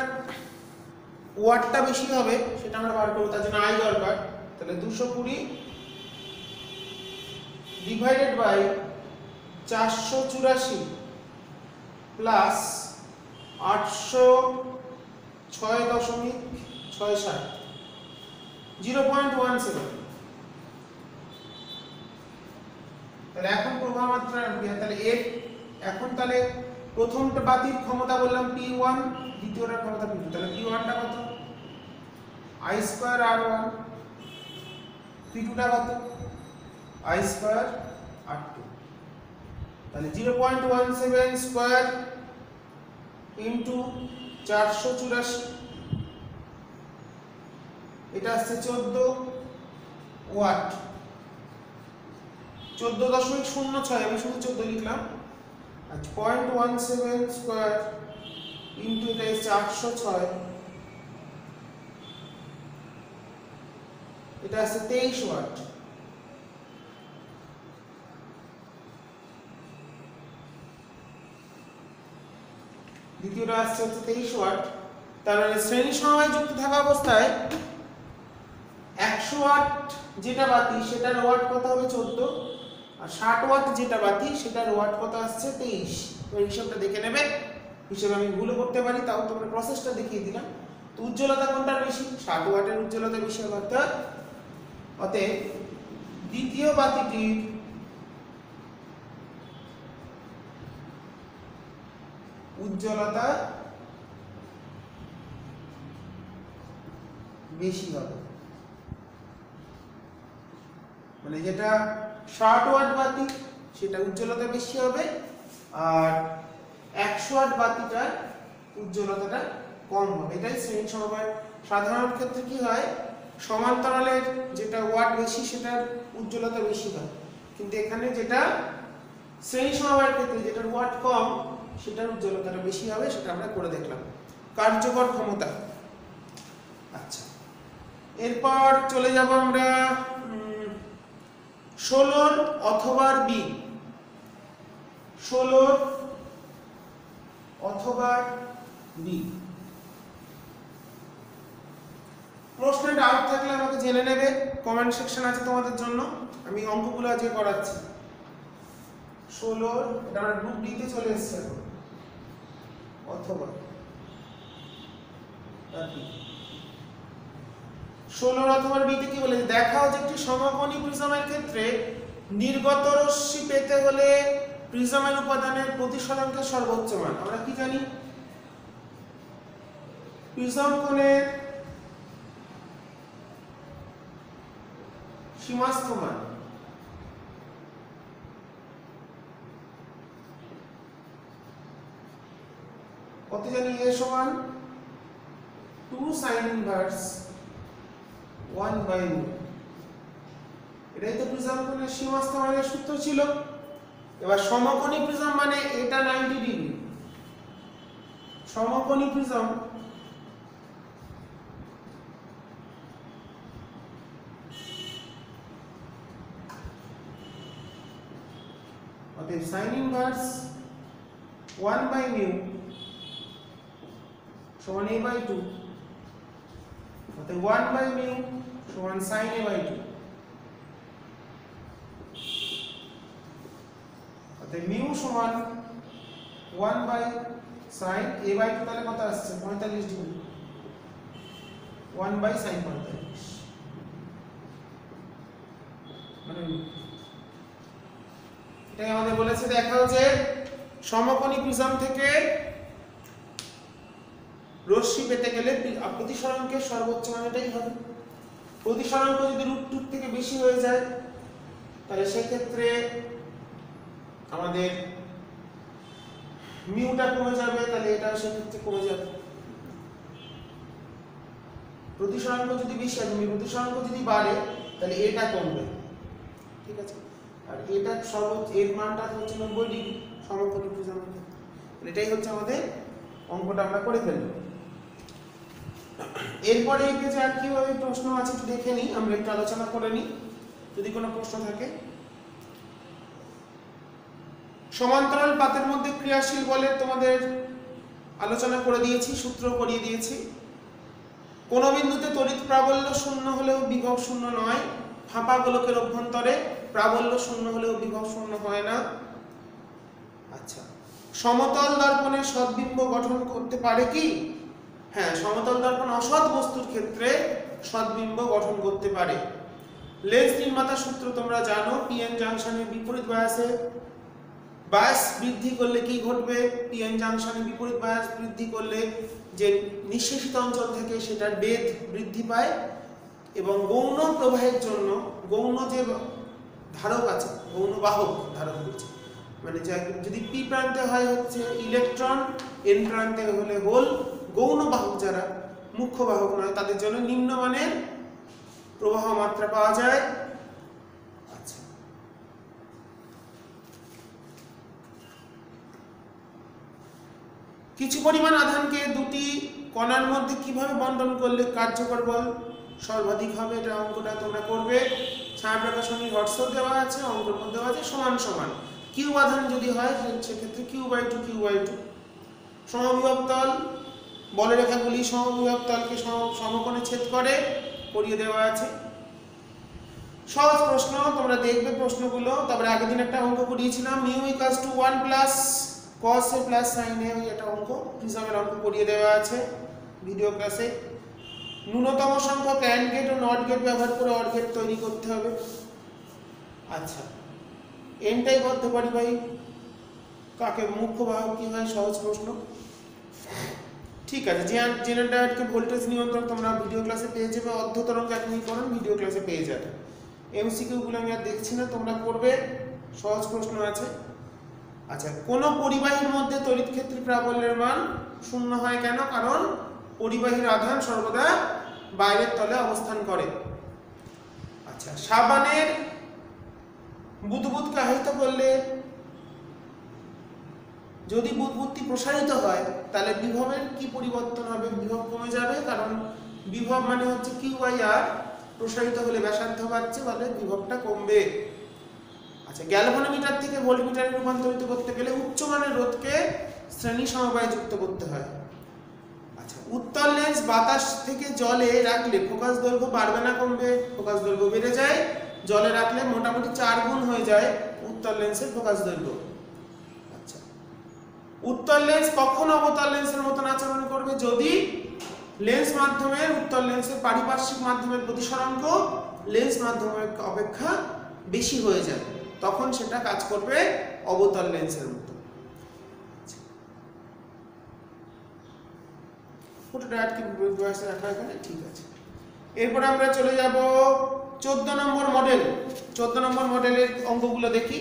ওয়াটটা বেশি হবে সেটা আমরা বার করব, তার জন্য I দরকার। তাহলে 220 ডিভাইডেড বাই 484 প্লাস 806.67, 0.17। তাহলে এখন প্রবাহ মাত্রা অ্যাম্পিয়ার। তাহলে এর এখন তাহলে প্রথমটা বাতির ক্ষমতা বললাম P1, দ্বিতীয়টার ক্ষমতা P2। তাহলে P1 টা কত? I স্কয়ার R1, P2 টা কত? I square R2। তাহলে 0.17 স্কয়ার ইনটু 484, এটা আসছে 14 ওয়াট, 14.06। আমি শুধু 14 লিখলাম। আচ্ছা, 0.17 স্কয়ার ইনটু এটা 806, এটা আসছে 23 ওয়াট। দ্বিতীয়টা আসছে 23 ওয়াট। তার মানে শ্রেণী সমবায় যুক্ত থাকা অবস্থায় 100 ওয়াট যেটা বাতি সেটার ওয়াট কত হবে? 14, আর 60 ওয়াট যেটা বাতি সেটার ওয়াট কত আসছে? 23। তো হিসাবটা দেখে নেবে, হিসাবে আমি ভুলও করতে পারি, তাও তোমরা প্রসেসটা দেখিয়ে দিলাম। তো উজ্জ্বলতা কোনটার বেশি? 60 ওয়াটের উজ্জ্বলতা বেশি হবে। অতএব দ্বিতীয় বাতিটির উজ্জ্বলতা বেশি হবে, মানে যেটা 60 ওয়াট বাতি সেটা উজ্জ্বলতা বেশি হবে, আর 100 ওয়াট বাতিটার উজ্জ্বলতাটা কম হবে। এটাই শ্রেণী সমবায়। সাধারণ ক্ষেত্রে কি হয়? সমান্তরালের যেটা ওয়াট বেশি সেটার উজ্জ্বলতা বেশি হয়, কিন্তু এখানে যেটা শ্রেণী সমবায়ের ক্ষেত্রে যেটার ওয়াট কম সেটার উজ্জ্বলতাটা বেশি হবে, সেটা আমরা করে দেখলাম। কার্যকর ক্ষমতা। আচ্ছা, এরপর চলে যাব আমরা 16 অথবা বি। 16 অথবা বি প্রশ্নের ডাউট থাকলে আমাকে জেনে নেবে, কমেন্ট সেকশন আছে তোমাদের জন্য, আমি অঙ্কগুলো আজকে করাচ্ছি। 16 এটা আমরা গ্রুপ ডি তে চলে এসেছে, অথবা 16 অথবা বি তে কি বলেছে? দেখাও যে একটি সমকোণী প্রিজমের ক্ষেত্রে নির্গত রশ্মি পেতে হলে প্রিজমের উপাদানের প্রতি শতাংশের সর্বোচ্চ মান। আমরা কি জানি? প্রিজম কোণের সীমাস্থ মান কত জানি? a সমান 2 sin inverse 1 by μ। এটাই তো প্রিজম কোণের সীমাস্থ মানের সূত্র ছিল। এবার সমকোণী প্রিজম মানে এটা 90 ডিগ্রি। সমকোণী প্রিজম অতএব sin inverse 1 by μ সমান a by 2, অতএব 1 by μ সমান sin a by 2। অর্থাৎ মিউ সমান 1 বাই sin a বাই 2 তাহলে কত আসছে 45 ডিগ্রি 1 বাই sin 45 মানে এটাই আমাদের বলেছে দেখাও যে সমকোণী প্রিজম থেকে রশ্মি পেতে গেলে প্রতিসরণকের সর্বোচ্চ মানটাই হবে। প্রতিসরাঙ্ক যদি √2 থেকে বেশি হয়ে যায় তাহলে সেই ক্ষেত্রে আমাদের মিউটা কমে যাবে, তাহলে এটা সেই ক্ষেত্রে কমে যাবে। প্রতিসরাঙ্ক যদি বেশি হয়, প্রতিসরাঙ্ক যদি বাড়ে তাহলে এটা কমবে, ঠিক আছে। আর এটা সর্বোচ্চ এর মানটা হচ্ছে 90 ডিগ্রি সমকোণী প্রিজমের ক্ষেত্রে। এটাই হচ্ছে আমাদের অঙ্কটা আমরা করে ফেলব। এরপরে এই পেজে আর কিভাবে প্রশ্ন আছে একটু দেখে নিই, আমরা একটু আলোচনা করে নিই যদি কোনো প্রশ্ন থাকে। সমান্তরাল পাতের মধ্যে ক্রিয়াশীল বলের তোমাদের আলোচনা করে দিয়েছি, সূত্র করিয়ে দিয়েছি। কোন বিন্দুতে তড়িৎ প্রাবল্য শূন্য হলেও বিভব শূন্য নয়, ফাঁপা গোলকের অভ্যন্তরে প্রাবল্য শূন্য হলেও বিভব শূন্য হয় না। আচ্ছা, সমতল দর্পণে সদ্বিম্ব গঠন করতে পারে কি? হ্যাঁ, সমতল দর্পণ অসৎ বস্তুর ক্ষেত্রে সদ্বিম্ব গঠন করতে পারে। লেন্স নির্মাতা সূত্র তোমরা জানো, পিএন জাংশনের বিপরীত বায়াসে বায়াস বৃদ্ধি করলে কি ঘটবে? পিএন জাংশনের বিপরীত বায়াস বৃদ্ধি করলে যে নিঃশেষিত অঞ্চল থেকে সেটার বেধ বৃদ্ধি পায় এবং গৌণ প্রবাহের জন্য গৌণ যে ধারক আছে, গৌণ বাহক ধারক বলছে, মানে যদি পি প্রান্তে হয় হচ্ছে ইলেকট্রন, এন প্রান্তে হলে হোল, গৌণ বাহক যারা মুখ্য বাহক নয় তাদের জন্য নিম্নমানের প্রবাহ মাত্রা পাওয়া যায়। আচ্ছা, কিছু পরিমাণ আধানকে দুটি কণার মধ্যে কিভাবে বন্টন করলে কার্যকর বল সর্বাধিক হবে, এটা অঙ্কটা তোমরা করবে। ছায়াপ্রকাশনীর হোয়াটসঅ্যাপ দেওয়া আছে, অঙ্কের মধ্যে দেওয়া আছে সমান সমান কিউ আধান যদি হয় সেক্ষেত্রে Q/2 সমবিভব তল, বলরেখাগুলি সমবিভব তলকে সমকোণে ছেদ করে, পড়িয়ে দেওয়া আছে। সহজ প্রশ্ন, তোমরা দেখবে প্রশ্নগুলো। তারপরে আগের দিন একটা অঙ্ক করিয়েছিলাম, mu equals to 1 plus cos a plus sin a, এটা অঙ্ক প্রিজমের অঙ্ক করিয়ে দেওয়া আছে ভিডিও ক্লাসে। ন্যূনতম সংখ্যক অ্যান্ড গেট ও নট গেট ব্যবহার করে অর গেট তৈরি করতে হবে। আচ্ছা, এন টাইপ অর্ধপরিবাহী কাকে মুখ্য বাহক কি হয়? সহজ প্রশ্ন, ঠিক আছে। জেনারেটরকে ভোল্টেজ নিয়ন্ত্রক তোমরা ভিডিও ক্লাসে পেয়ে যাবে, অর্ধ তরঙ্গ একীকরণ ভিডিও ক্লাসে পেয়ে যাবে। এমসিকিউ গুলো আমি আর দেখছি না, তোমরা করবে, সহজ প্রশ্ন আছে। আচ্ছা, কোন পরিবাহীর মধ্যে তড়িৎ ক্ষেত্রে প্রাবল্যের মান শূন্য হয় কেন? কারণ পরিবাহীর আধান সর্বদা বাইরের তলে অবস্থান করে। আচ্ছা, সাবানের বুদবুদকে আহিত করলে যদি বুদবুদটি প্রসারিত হয় তাহলে বিভবের কি পরিবর্তন হবে? বিভব কমে যাবে, কারণ বিভব মানে হচ্ছে Q/R, প্রসারিত হলে ব্যাসার্ধ বাড়ছে বলে বিভবটা কমবে। আচ্ছা, গ্যালভানোমিটার থেকে ভোল্টমিটারে রূপান্তরিত করতে গেলে উচ্চমানের রোধকে শ্রেণী সমবায়ে যুক্ত করতে হয়। আচ্ছা, উত্তল লেন্স বাতাস থেকে জলে রাখলে ফোকাস দৈর্ঘ্য বাড়বে না কমবে? ফোকাস দৈর্ঘ্য বেড়ে যায়, জলে রাখলে মোটামুটি 4 গুণ হয়ে যায় উত্তল লেন্সের ফোকাস দৈর্ঘ্য। আচ্ছা, উত্তল লেন্স কখন অবতল লেন্সের মতন আচরণ করবে? যদি লেন্স মাধ্যমের উত্তল লেন্সের পারিপার্শ্বিক মাধ্যমের প্রতিসরাঙ্ক লেন্স মাধ্যমের অপেক্ষা বেশি হয়ে যায়, তখন সেটা কাজ করবে অবতল লেন্সের মতো। ফটোটা আটকে বয়সে রাখা এখানে, ঠিক আছে। এরপরে আমরা চলে যাব 14 নম্বর মডেল। 14 নম্বর মডেলের অঙ্কগুলো দেখি।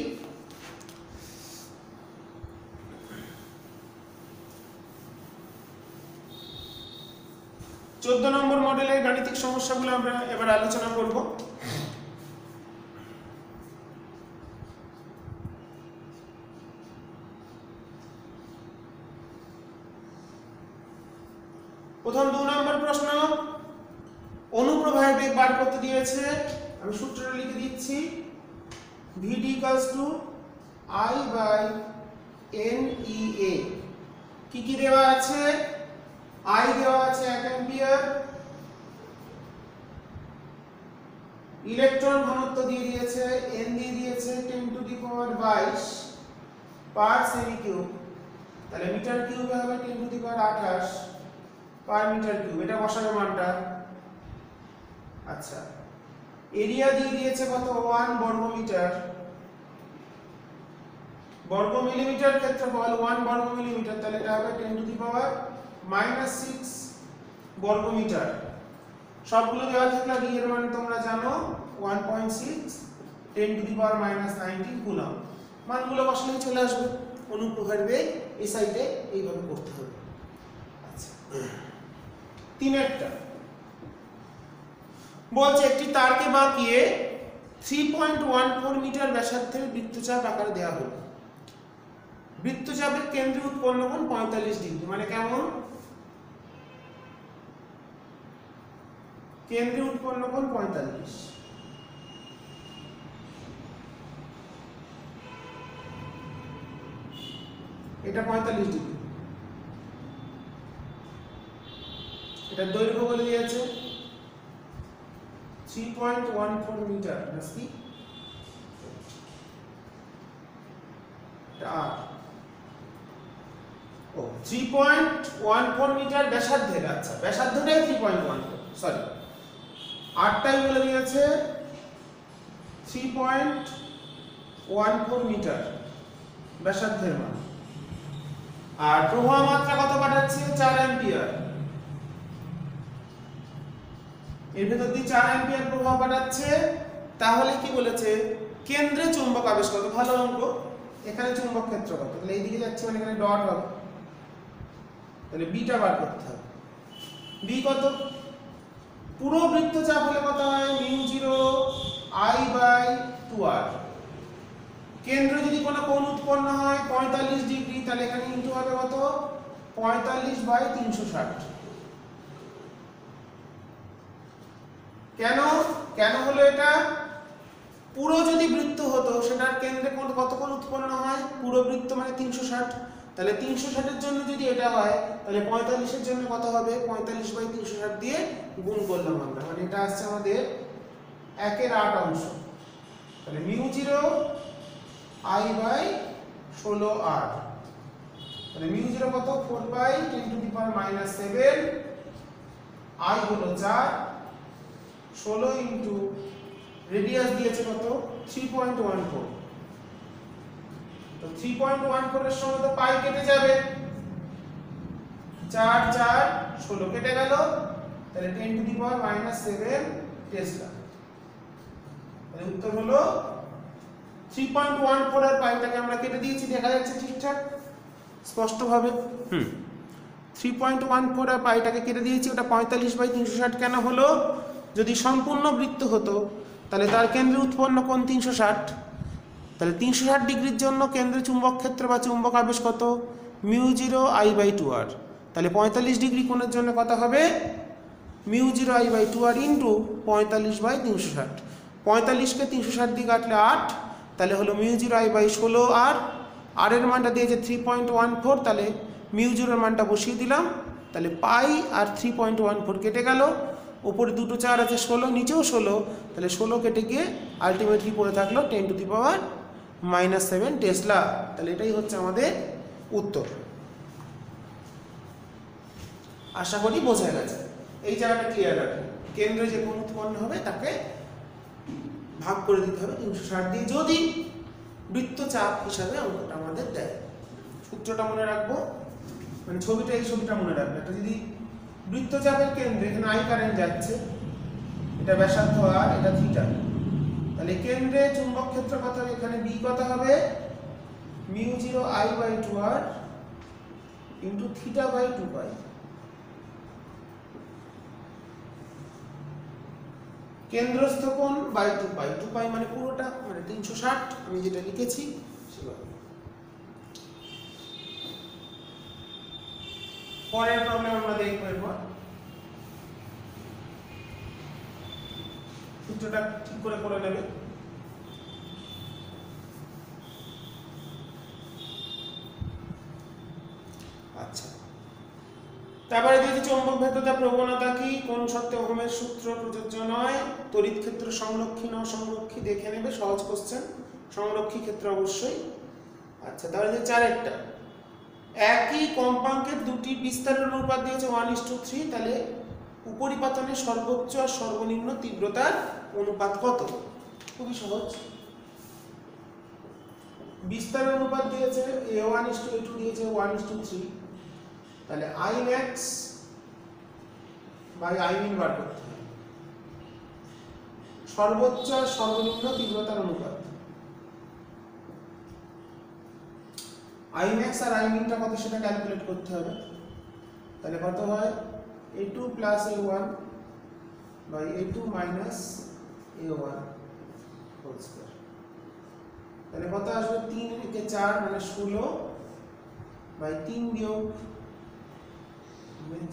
14 নম্বর মডেলের গাণিতিক সমস্যাগুলো আমরা এবার আলোচনা করব। প্রথম 2 নম্বর প্রশ্ন, অনুপ্রবাহের বেগ বার করতে দিয়েছে, আমি সূত্রটা লিখে দিচ্ছি। VD I/NEA। কি কি দেওয়া আছে? I দেওয়া আছে 1 অ্যাম্পিয়ার, ইলেকট্রন ঘনত্ব দিয়ে দিয়েছে, N দিয়ে দিয়েছে 10⁻22, পার সেমি কিউব, তাহলে মিটার কিউবে হবে 10⁻28 পার মিটার কিউব, এটা বসাবে মানটা। আচ্ছা, এরিয়া দিয়ে দিয়েছে কত 1 বর্গ মিটার, বর্গ মিলিমিটার ক্ষেত্রফল 1 বর্গ মিলিমিটার, তাহলে এটা হবে 10⁻⁻6 বর্গ মিটার। সবগুলো দেওয়া থাকলে d এর মান তোমরা জানো 1.6 10⁻⁻19 কুলম্ব। মানগুলো বসালেই চলে আসবে। অনুপ্রভার বেগ এই সাইডে এইভাবে করতে হবে। আচ্ছা, তিনেরটা বলছে একটি তারকে বাঁকিয়ে 3.14 মিটার ব্যাসার্ধের বৃত্তচাপ আকারে দেওয়া হলো। বৃত্তচাপের কেন্দ্রে উৎপন্ন কোণ 45 ডিগ্রি, মানে কেমন? কেন্দ্রে উৎপন্ন কোণ 45, এটা 45 ডিগ্রি। এটা দৈর্ঘ্য বলে দিয়েছে 3.14 মিটার, নাকি ও 3.14 মিটার ব্যাসার্ধের। আচ্ছা, ব্যাসার্ধটাই 3.14, সরি, আরটাই বলে দিয়েছে 3.14 মিটার ব্যাসার্ধের মান। আর প্রবাহ মাত্রা কত পাঠাচ্ছে? 4 অ্যাম্পিয়ার। এর ভেতর দিয়ে 4 অ্যাম্পিয়ার প্রবাহ পাঠাচ্ছে। তাহলে কি বলেছে? কেন্দ্রে চুম্বক আবেশ কত? ভালো অঙ্ক। এখানে চুম্বক ক্ষেত্র কত? তাহলে এইদিকে যাচ্ছে, মানে এখানে ডট হবে, তাহলে বিটা বার করতে হবে। বি কত? পুরো বৃত্তচাপ হলে কত হয়? μ0I/2r। কেন্দ্রে যদি কোনো কোণ উৎপন্ন হয় 45 ডিগ্রি, তাহলে এখানে ইনটু হবে কত? 45/360। কেন কেন হলো এটা? পুরো যদি বৃত্ত হতো সেটার কেন্দ্রে কত কোণ উৎপন্ন হয়? পুরো বৃত্ত মানে 360, তাহলে 360 এর জন্য যদি এটা হয় তাহলে 45 এর জন্য কত হবে? 45/360 দিয়ে গুণ করলাম আমরা, মানে এটা আসছে আমাদের 1/8 অংশ। তাহলে μ0I/16r, তাহলে μ0 কত? 4/10⁻⁻7, I হলো 4, 16 ইনটু রেডিয়াস দিয়েছে কত? 3.14। তো 3.14 এর সঙ্গে তো পাই কেটে যাবে, 4 4 16 কেটে গেল, তাহলে 10⁻⁻7 টেসলা। তাহলে উত্তর হলো 3.14 এর পাইটাকে আমরা কেটে দিয়েছি, দেখা যাচ্ছে ঠিকঠাক স্পষ্টভাবে। 3.14 এর পাইটাকে কেটে দিয়েছি, ওটা 45/360 কেন হলো? যদি সম্পূর্ণ বৃত্ত হতো তাহলে তার কেন্দ্রে উৎপন্ন কোণ 360, তাহলে 360 ডিগ্রির জন্য কেন্দ্রে চুম্বক ক্ষেত্র বা চুম্বক আবেশ কত? μ0I/2r। তাহলে 45 ডিগ্রি কোণের জন্য কত হবে? μ0I/2r into 45/360। 45কে 360 দিয়ে কাটলে 8, তাহলে হলো μ0I/16r। আর এর মানটা দিয়েছে 3.14, তাহলে μ0 এর মানটা বসিয়ে দিলাম, তাহলে পাই আর 3.14 কেটে গেল, উপরে দুটো 4 আছে 16, নিচেও 16, তাহলে 16 কেটে গিয়ে আলটিমেটলি পড়ে থাকলো 10⁻⁻7 টেসলা। তাহলে এটাই হচ্ছে আমাদের উত্তর। আশা করি বোঝা গেছে। এই জায়গাটা ক্লিয়ার রাখুন। কেন্দ্রে যে কোণ উৎপন্ন হবে তাকে ভাগ করে দিতে হবে 360 দিয়ে, যদি বৃত্তচাপ হিসাবে অঙ্কটা আমাদের দেয়। সূত্রটা মনে রাখবো, মানে ছবিটা, এই ছবিটা মনে রাখবো। এটা যদি বৃত্তচাপের কেন্দ্রে, এখানে I কারেন্ট যাচ্ছে, এটা ব্যাসার্ধ আর এটা থিটা, তাহলে কেন্দ্রে চুম্বক ক্ষেত্র কত হবে? এখানে বি কত হবে? μ0I/2r into θ/2π। কেন্দ্রস্থ কোণ বাই 2π, 2π মানে পুরোটা, মানে 360, আমি যেটা লিখেছি সেভাবে। পরের প্রবলেম আমরা দেখব। এরপর সূত্রটা ঠিক করে করে নেবে। আচ্ছা, তারপরে দিয়েছি চৌম্বক ভেদ্যতা প্রবণতা কি, কোন শর্তে ওহমের সূত্র প্রযোজ্য নয়, তড়িৎ ক্ষেত্র সংরক্ষী না অসংরক্ষী দেখে নেবে, সহজ কোশ্চেন। সংরক্ষী ক্ষেত্র অবশ্যই। আচ্ছা, তাহলে যে 4-এরটা একই কম্পাঙ্কের দুটি বিস্তারের অনুপাত দিয়েছে 1:3, তাহলে উপরিপাতনের সর্বোচ্চ আর সর্বনিম্ন তীব্রতার অনুপাত কত? খুবই সহজ। বিস্তারের অনুপাত দিয়েছে A1:A2 দিয়েছে 1:3, তাহলে Imax বাই Imin বার করতে হবে। সর্বোচ্চ আর সর্বনিম্ন তীব্রতার অনুপাত Imax আর Iminটা কত সেটা ক্যালকুলেট করতে হবে। তাহলে কত হয়? A2 plus A1 by A2 minus A1 whole square। তাহলে কত আসবে? 3 কে 4 মানে 16 বাই 3 বিয়োগ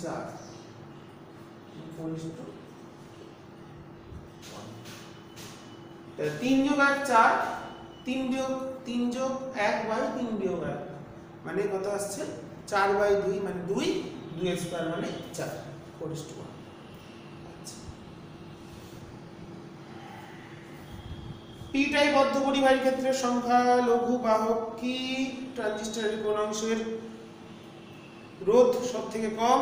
4 4:1। তাহলে 3 যোগ 1 4, 3 বিয়োগ 3 যোগ 1 বাই 3 বিয়োগ 1 মানে কত আসছে? 4/2 মানে 2, 2 স্কয়ার মানে 4 4:1। আচ্ছা, পি টাইপ অর্ধপরিবাহীর ক্ষেত্রে সংখ্যা লঘু বাহক কি ট্রানজিস্টরের কোন অংশের রোধ সবথেকে কম,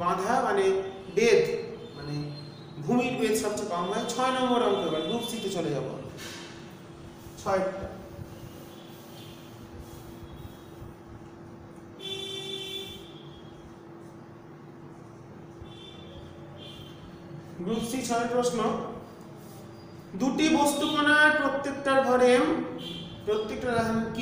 বাধা মানে বেধ মানে ভূমির বেধ সবচেয়ে কম হয়? 6 নম্বর অঙ্ক। এবার গ্রুপ সি তে চলে যাব। 6টা গ্রুপ সি 6 প্রশ্ন। দুটি বস্তুকণার প্রত্যেকটার ভর m, প্রত্যেকটার আধান q।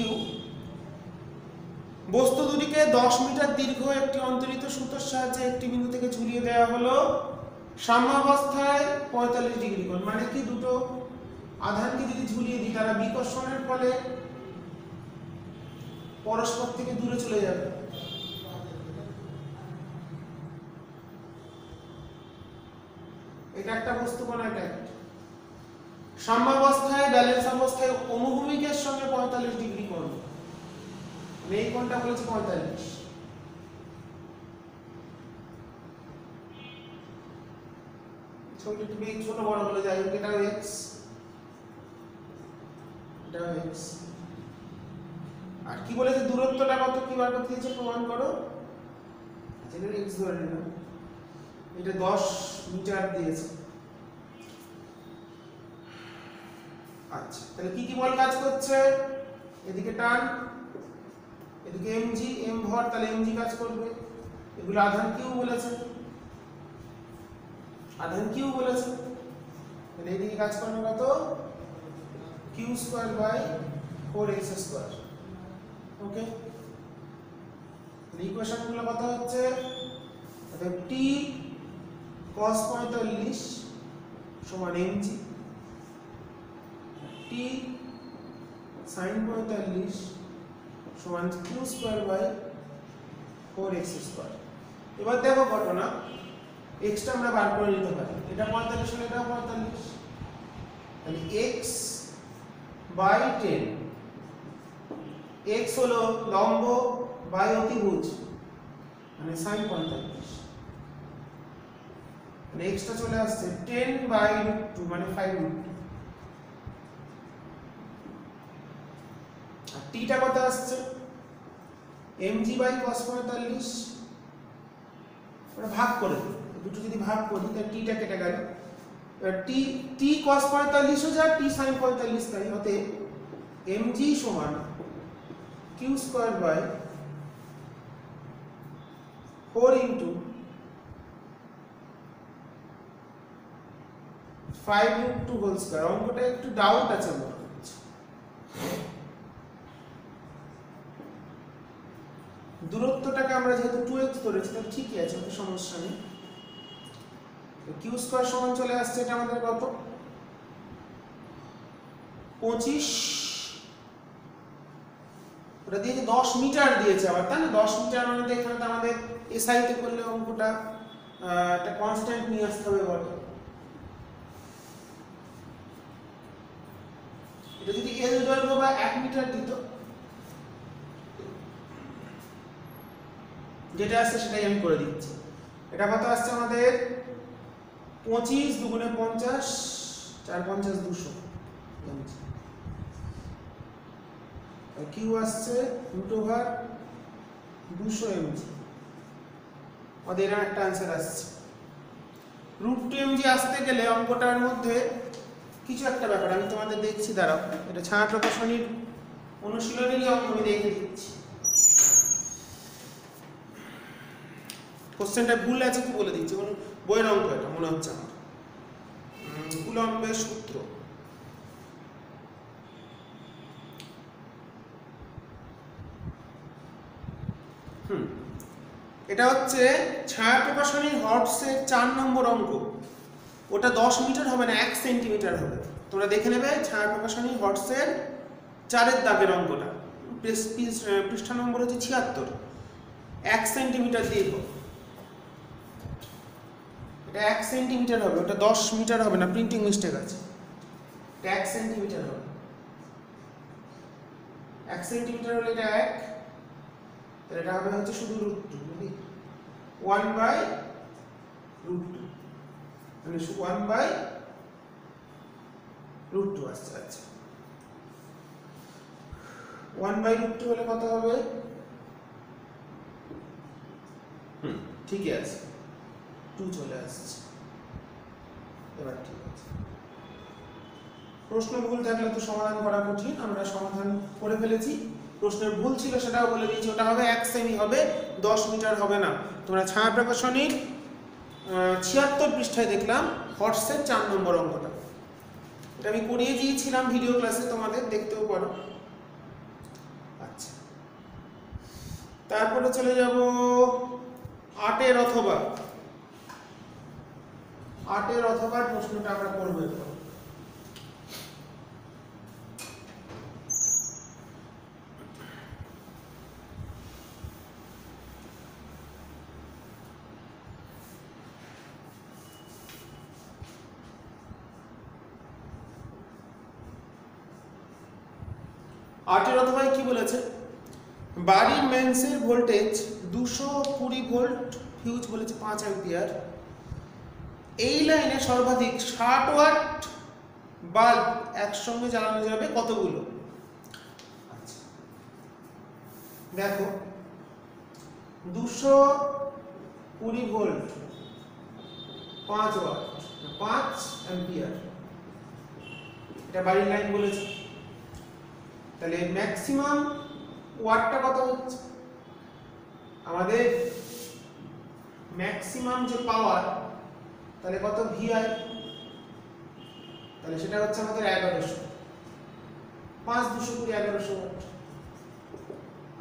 বস্তু দুটিকে 10 মিটার দীর্ঘ একটি অন্তরিত সুতোর সাহায্যে একটি বিন্দু থেকে ঝুলিয়ে দেওয়া হলো সাম্যাবস্থায় 45 ডিগ্রি কোণ। মানে কি? দুটো আধানকে যদি ঝুলিয়ে দিই তারা বিকর্ষণের ফলে পরস্পর থেকে দূরে চলে যাবে। এটা একটা বস্তুকণা, এটা একটা। সাম্যাবস্থায় ব্যালেন্স অবস্থায় অনুভূমিকের সঙ্গে 45 ডিগ্রি কোণ, মানে এই কোণটা বলেছে 45। ছবিটা একটু ছোট বড় হলে যাই হোক, এটাও x, এটাও x। আর কি বলেছে? দূরত্বটা কত কি বার করতে দিয়েছে? প্রমাণ করো। যেটা x ধরে নিলাম, এটা 10 মিটার দিয়েছে। আচ্ছা, তাহলে কি কি বল কাজ করছে? এদিকে টান, এদিকে mg, m ভর, তাহলে mg কাজ করবে। এগুলো আধান q বলেছে, আধান q বলেছে, তাহলে এদিকে কাজ করবে কত? q square by 4x square. Okay, equation গুলো কত হচ্ছে? অর্থাৎ t cos 45 সমান mg, t sin 45 সমান q square by 4x square. এবার দেখো ঘটনা, x টা আমরা বার করে নিতে পারি। এটা 45 হলে এটাও 45, তাহলে x বাই 10। x হলো লম্ব বাই অতিভুজ মানে sin 45, মানে x টা চলে আসছে 10/√2 মানে 5√2। আর t টা কত আসছে? mg বাই cos 45, ওটা ভাগ করে দিই, দুটো যদি ভাগ করি তাহলে t টা কেটে গেল। এবার t cos 45 ও যা, t sin 45 তাই। অতএব mg সমান q square by 4 into 5√2 whole square. অঙ্কটা একটু ডাউট আছে আমার। দূরত্বটাকে আমরা যেহেতু 2x ধরেছি তাহলে ঠিকই আছে, কোনো সমস্যা নেই। q স্কয়ার সমান চলে আসছে এটা আমাদের কত? 25। ওটা দিয়েছে 10 মিটার দিয়েছে আবার, তাই না? 10 মিটার মানে এখানে তো আমাদের SI তে করলে অঙ্কটা একটা কনস্ট্যান্ট নিয়ে আসতে হবে বলে। এটা যদি L দৈর্ঘ্য বা 1 মিটার দিত, যেটা আসছে সেটাই আমি করে দিচ্ছি। এটা কত আসছে আমাদের? 25 দুগুণে 50, 4 50 200। কিউ আসছে √200 mg, আমাদের এরকম একটা অ্যান্সার আসছে। √2 mg আসতে গেলে অঙ্কটার মধ্যে কিছু একটা ব্যাপার আমি তোমাদের দেখছি, দাঁড়াও, এটা ছায়া প্রকাশনীর অনুশীলনীরই অঙ্ক, আমি দেখে দিচ্ছি। কোশ্চেনটা ভুল আছে কি বলে দিচ্ছি, বইয়ের অঙ্ক এটা মনে হচ্ছে আমার। কুলম্বের সূত্র, এটা হচ্ছে ছায়া প্রকাশনীর হর্টসের 4 নম্বর অঙ্ক। ওটা 10 মিটার হবে না, 1 সেন্টিমিটার হবে। তোমরা দেখে নেবে ছায়া প্রকাশনীর হর্টসের 4-এর দাগের অঙ্কটা, পৃষ্ঠা নম্বর হচ্ছে 76, 1 সেন্টিমিটার দিয়ে হোক, এটা 1 সেন্টিমিটার হবে, ওটা 10 মিটার হবে না, প্রিন্টিং মিস্টেক আছে, এটা 1 সেন্টিমিটার হবে। 1 সেন্টিমিটার হলে এটা 1, এটা হবে হচ্ছে শুধু √2, 1/√2, মানে 1/√2 আসছে। আচ্ছা, 1/√2 হলে কত হবে? ঠিকই আছে, 2 চলে আসছে। এবার ঠিক আছে, প্রশ্ন ভুল থাকলে তো সমাধান করা কঠিন, আমরা সমাধান করে ফেলেছি। প্রশ্নের ভুল ছিল সেটাও বলে দিয়েছি, ওটা হবে 1 সেমি হবে, 10 মিটার হবে না। তোমরা ছায়া প্রকাশনীর 76 পৃষ্ঠায় দেখলাম হর্টসের 4 নম্বর অঙ্কটা, এটা আমি করিয়ে দিয়েছিলাম ভিডিও ক্লাসে, তোমাদের দেখতেও পারো। আচ্ছা, তারপরে চলে যাব 8-এর অথবা প্রশ্নটা আমরা করবো এরপর। আটের অথবা কি বলেছে? বাড়ির মেন্সের ভোল্টেজ 220 ভোল্ট, ফিউজ বলেছে 5 অ্যাম্পিয়ার। এই লাইনে সর্বাধিক 60 ওয়াট বাল্ব একসঙ্গে জ্বালানো যাবে কতগুলো? আচ্ছা, দেখো 220 ভোল্ট 5 ওয়াট 5 অ্যাম্পিয়ার, এটা বাড়ির লাইন বলেছে। তাহলে ম্যাক্সিমাম ওয়াটটা কত হচ্ছে? আমাদের ম্যাক্সিমাম যে পাওয়ার, তাহলে কত ভিআই, তাহলে সেটা হচ্ছে আমাদের 1100, 5 220 1100 ওয়াট।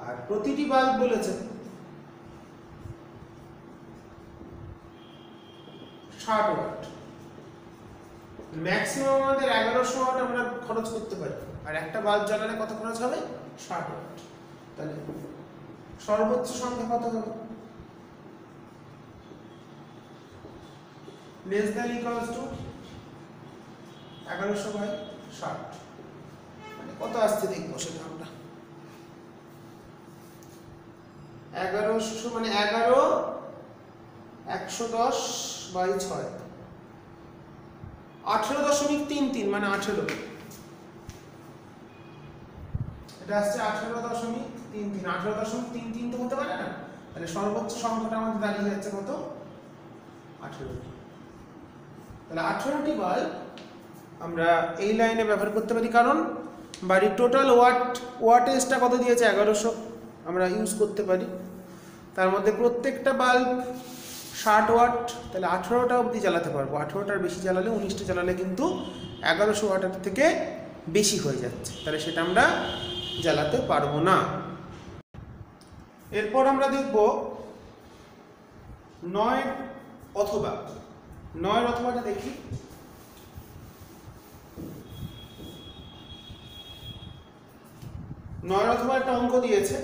আর প্রতিটি বাল্ব বলেছে 60 ওয়াট, ম্যাক্সিমাম আমাদের 1100 ওয়াট আমরা খরচ করতে পারি, আর একটা বাল্ব জ্বালালে কত খরচ হবে? 60 ওয়াট। তাহলে সর্বোচ্চ সংখ্যা কত হবে? লেস দ্যান ইকুয়ালস টু 1100/60, মানে কত আসছে দেখবো সেটা আমরা। 1100 মানে 11 110/6, 18.33 মানে 18, এটা আসছে 18.33, 18.33 তো হতে পারে না, তাহলে সর্বোচ্চ সংখ্যাটা আমাদের দাঁড়িয়ে যাচ্ছে কত? 18টি। তাহলে 18টি বাল্ব আমরা এই লাইনে ব্যবহার করতে পারি, কারণ বাড়ির টোটাল ওয়াটেজটা কত দিয়েছে? 1100, আমরা ইউজ করতে পারি। তার মধ্যে প্রত্যেকটা বাল্ব 60 ওয়াট, তাহলে 18টা অবধি জ্বালাতে পারবো। 18টার বেশি জ্বালালে, 19টা জ্বালালে কিন্তু 1100 ওয়াটের থেকে বেশি হয়ে যাচ্ছে, তাহলে সেটা আমরা জ্বালাতে পারবো না। এরপর আমরা দেখব 9 অথবাটা দেখি। 9 অথবা একটা অঙ্ক দিয়েছে,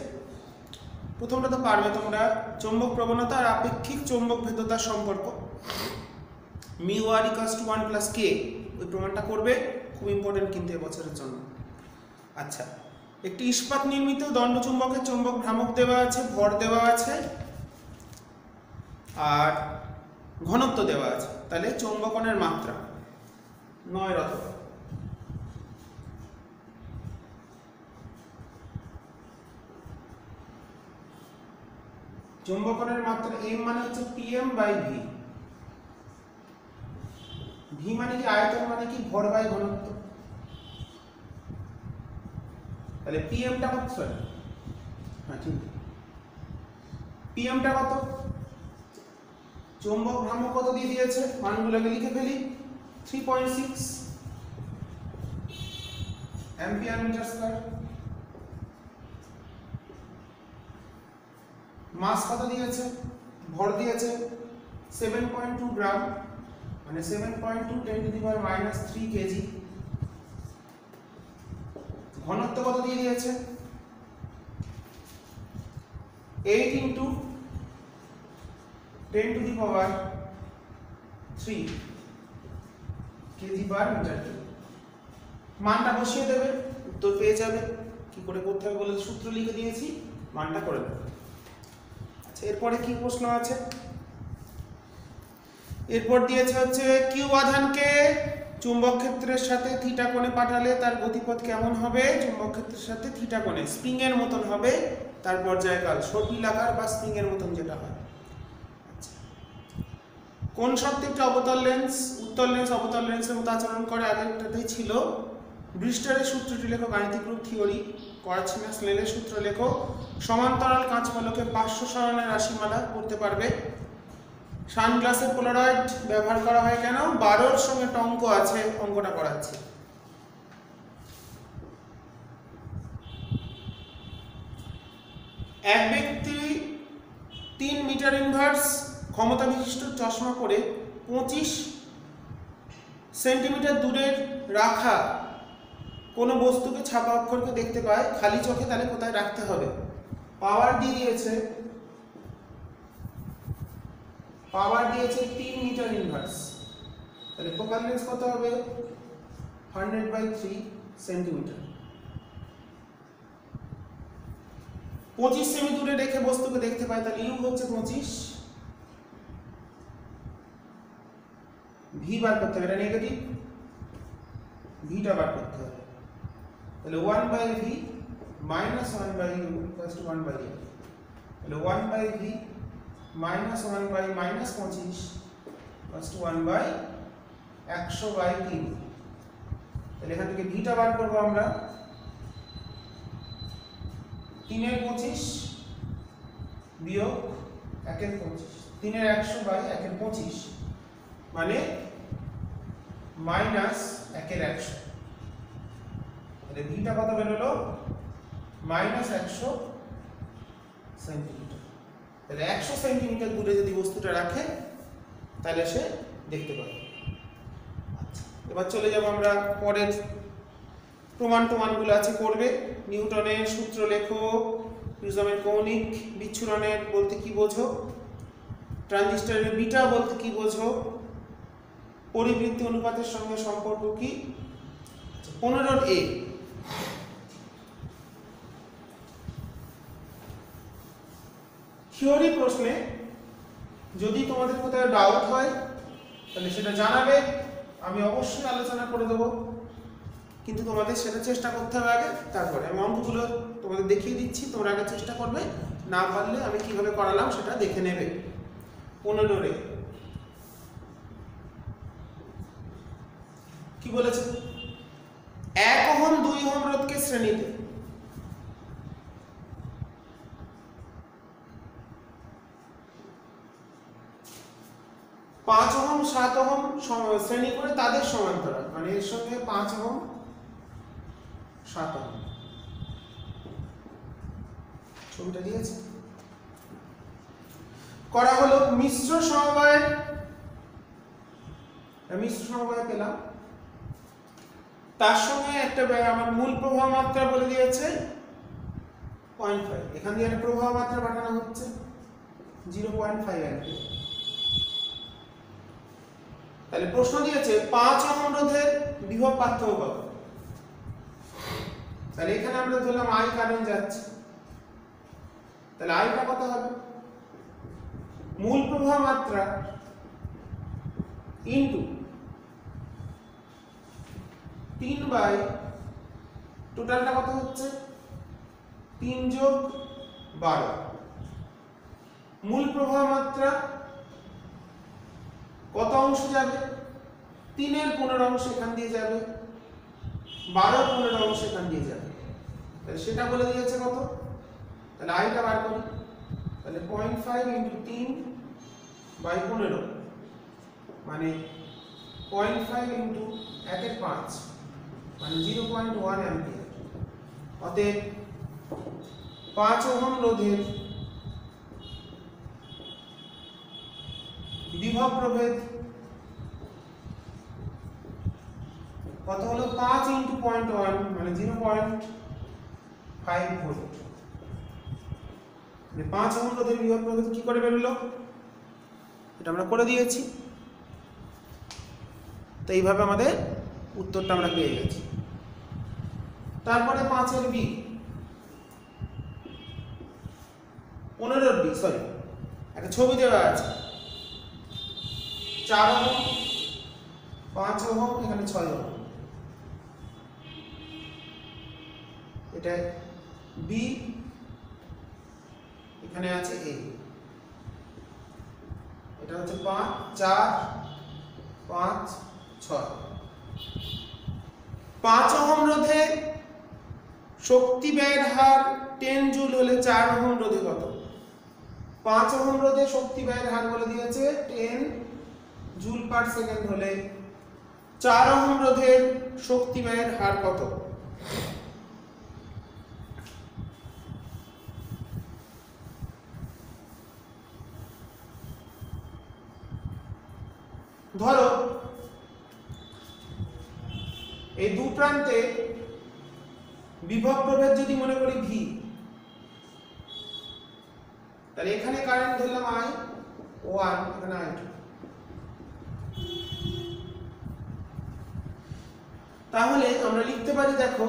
প্রথমটা তো পারবে তোমরা, চৌম্বক প্রবণতা আর আপেক্ষিক চৌম্বক ভেদ্যতার সম্পর্ক, μr = 1 + k, ওই প্রমাণটা করবে, খুব ইম্পর্টেন্ট কিন্তু এবছরের জন্য। আচ্ছা, একটি ইস্পাত নির্মিত দণ্ডচুম্বকের চৌম্বক ভ্রামক দেওয়া আছে, ভর দেওয়া আছে আর ঘনত্ব দেওয়া আছে, তাহলে চৌম্বকনের মাত্রা 9 অথবা চুম্বকনের মাত্রা m মানে হচ্ছে pm বাই v। v মানে কি আয়তন, মানে কি ভর বাই ঘনত্ব। তাহলে pm টা কত, সরি হ্যাঁ ঠিক, pm টা কত, চুম্বক ভ্রামক কত দিয়ে দিয়েছে, মানগুলোকে লিখে ফেলি। 3.6 অ্যাম্পিয়ার মিটার স্কয়ার। মাস কত দিয়েছে, ভর দিয়েছে 7.2 গ্রাম, মানে 7.2 10⁻³ কেজি। ঘনত্ব কত দিয়ে দিয়েছে, 8 × 10⁻³ কেজি/মিটার। মানটা বসিয়ে দেবে, উত্তর পেয়ে যাবে। কি করে করতে হবে বলে সূত্র লিখে দিয়েছি, মানটা করে দেবে। আচ্ছা, এরপরে কি প্রশ্ন আছে, এরপর দিয়েছে হচ্ছে কিউ আধানকে চুম্বক ক্ষেত্রের সাথে থিটা কোণে পাঠালে তার গতিপথ কেমন হবে। চুম্বক ক্ষেত্রের সাথে থিটা কোণে স্প্রিং এর মতন হবে তার পর্যায়কাল, সর্পিলাকার বা স্প্রিং এর মতন যেটা হয়। আচ্ছা, কোন শর্তে একটা অবতল লেন্স উত্তল লেন্স অবতল লেন্সের মতো আচরণ করে, আগেরটাতেই ছিল। ব্রিস্টারের সূত্রটি লেখো, গাণিতিক রূপ থিওরি। করাচ্ছি না, স্নেলের সূত্র লেখো। সমান্তরাল কাঁচ ফলকে 500 সরণের রাশিমালা করতে পারবে। সানগ্লাসে পোলারয়েড ব্যবহার করা হয় কেন, 12-র সঙ্গে একটা অঙ্ক আছে, অঙ্কটা করাচ্ছি। এক ব্যক্তি 3 মিটার ইনভার্স ক্ষমতা বিশিষ্ট চশমা পরে 25 সেন্টিমিটার দূরের রাখা কোনো বস্তুকে ছাপা অক্ষরকে দেখতে পায় খালি চোখে, তাহলে কোথায় রাখতে হবে। পাওয়ার দিয়ে দিয়েছে, পাওয়ার দিয়েছে 3 মিটার ইনভার্স, তাহলে ফোকাল লেন্থ কত হবে 100/3 সেন্টিমিটার। 25 সেমি দূরে রেখে বস্তুকে দেখতে পায়, তাহলে ইউ হচ্ছে 25। ভি বার করতে হবে, এটা নেগেটিভ, ভিটা বার করতে হবে। তাহলে 1/v minus 1/u equals to 1/a, তাহলে 1/v minus 1/, minus 25 equals to 1/100/3। তাহলে এখান থেকে ভিটা বার করবো আমরা, 3-এর 25 বিয়োগ 1-এর 25, 3-এর 100/1-এর 25 মানে মাইনাস 1-এর 100। তাহলে ভিটা কত বেরোলো -100 সেন্টিমিটার। তাহলে 100 সেন্টিমিটার দূরে যদি বস্তুটা রাখে তাহলে সে দেখতে পাবে। আচ্ছা, এবার চলে যাব আমরা পরের প্রমাণগুলো আছে করবে। নিউটনের সূত্র লেখো, প্রিজমের কৌণিক বিচ্ছুরণের বলতে কি বোঝো, ট্রানজিস্টরের বিটা বলতে কি বোঝো, পরিবৃত্তি অনুপাতের সঙ্গে সম্পর্ক কি। 15A থিওরি প্রশ্নে যদি তোমাদের কোথাও ডাউট হয় তাহলে সেটা জানাবে, আমি অবশ্যই আলোচনা করে দেবো, কিন্তু তোমাদের সেটা চেষ্টা করতে হবে আগে, তারপরে আমি অঙ্কগুলো তোমাদের দেখিয়ে দিচ্ছি, তোমরা আগে চেষ্টা করবে, না পারলে আমি কিভাবে করালাম সেটা দেখে নেবে। 15 কি বলেছে, 1 ওহম 2 ওহম রোধকে শ্রেণীতে 5 ওহম 7 ওহম শ্রেণী করে তাদের সমান্তরাল, মানে এর সঙ্গে 5 ওহম 7 ওহম ছবিটা দিয়েছে করা হলো। মিশ্র সমবায় পেলাম, তার সঙ্গে একটা আমার মূল প্রবাহ মাত্রা বলে দিয়েছে 0.5, এখান দিয়ে একটা প্রবাহ মাত্রা পাঠানো হচ্ছে 0.5 অ্যাম্পিয়ার। তাহলে প্রশ্ন দিয়েছে 5 ওহম রোধের বিভব পার্থক্য কত। তাহলে এখানে আমরা ধরলাম I কারেন্ট যাচ্ছে, তাহলে I টা কত হবে, মূল প্রবাহ মাত্রা ইনটু 3 টোটালটা কত হচ্ছে 3 + 12, মূল প্রবাহ মাত্রা কত অংশ যাবে? 3/15 অংশ এখান দিয়ে যাবে, 12/15 অংশ এখান দিয়ে যাবে। তাহলে সেটা বলে দিয়েছে কত? তাহলে আইটা বার করি। তাহলে 0.5 × 3/15 মানে 0.5 × 1/5 মানে 0.1 অ্যাম্পিয়ার। অতএব 5 ওহম রোধের বিভব প্রভেদ কত হলো? 5 × 0.1 মানে 0.5 ভোল্ট। 5 ওহম রোধের বিভব প্রভেদ কি করে বেরোলো? এটা আমরা করে দিয়েছি। তো এইভাবে আমাদের উত্তরটা আমরা পেয়ে গেছি। তারপরে 5 এর বি, 15 এর বি, সরি একটা ছবি দেওয়া আছে। 4 ওহম, 5 ওহম, এখানে 6 ওহম। এটা বি, এখানে আছে এ। এটা হচ্ছে 5, 4, 5, 6। 5 ওহম রোধে শক্তি ব্যয়ের হার 10 জুল হলে 4 ওহম রোধে কত? 5 ওহম রোধে শক্তি ব্যয়ের হার বলে দিয়েছে 10 জুল পার সেকেন্ড হলে 4 ওহম রোধের শক্তি ব্যয়ের হার কত? ধরো এই দু প্রান্তে বিভব প্রভেদ যদি মনে করি ভি, তাহলে এখানে কারেন্ট ধরলাম I1, এখানে I2। তাহলে আমরা লিখতে পারি, দেখো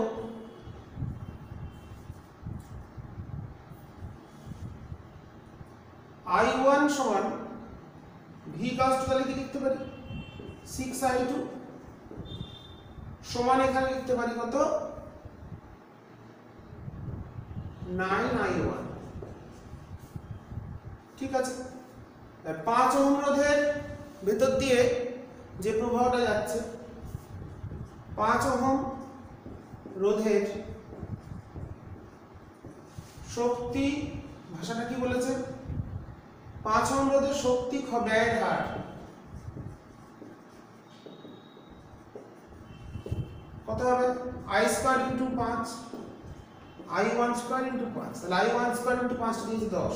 I1 সমান ভি কাস্ট, তাহলে কি লিখতে পারি? 6I2 সমান এখানে লিখতে পারি কত? 9I1। ঠিক আছে। 5 ওহম রোধের ভেতর দিয়ে যে প্রবাহটা যাচ্ছে, 5 ওহম রোধের শক্তি, ভাষাটা কি বলেছে? 5 ওহম রোধের শক্তি ব্যয়ের হার কত হবে? I² × 5, I1² × 5। তাহলে I1² × 5 দিয়েছে 10।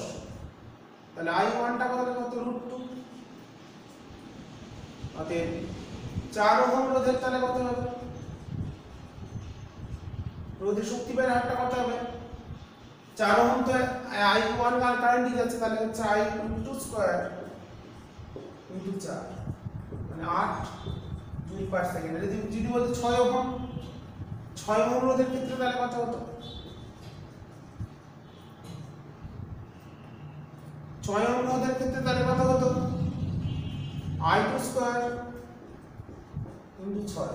তাহলে I1টা কত? √2। অতএব 4 ওহম রোধের তাহলে কত হবে? রোধের শক্তি ব্যয়ের হারটা কত হবে? 4 ওহম তো I1 কারেন্ট দিয়ে যাচ্ছে, তাহলে হচ্ছে I2² × 4 মানে 8 জুল পার সেকেন্ড। যদি বলতে 6 ওহম, 6 ওহম রোধের ক্ষেত্রে তাহলে কত হতো? 6 ওহম রোধের ক্ষেত্রে তাহলে কত হতো? I2² × 6।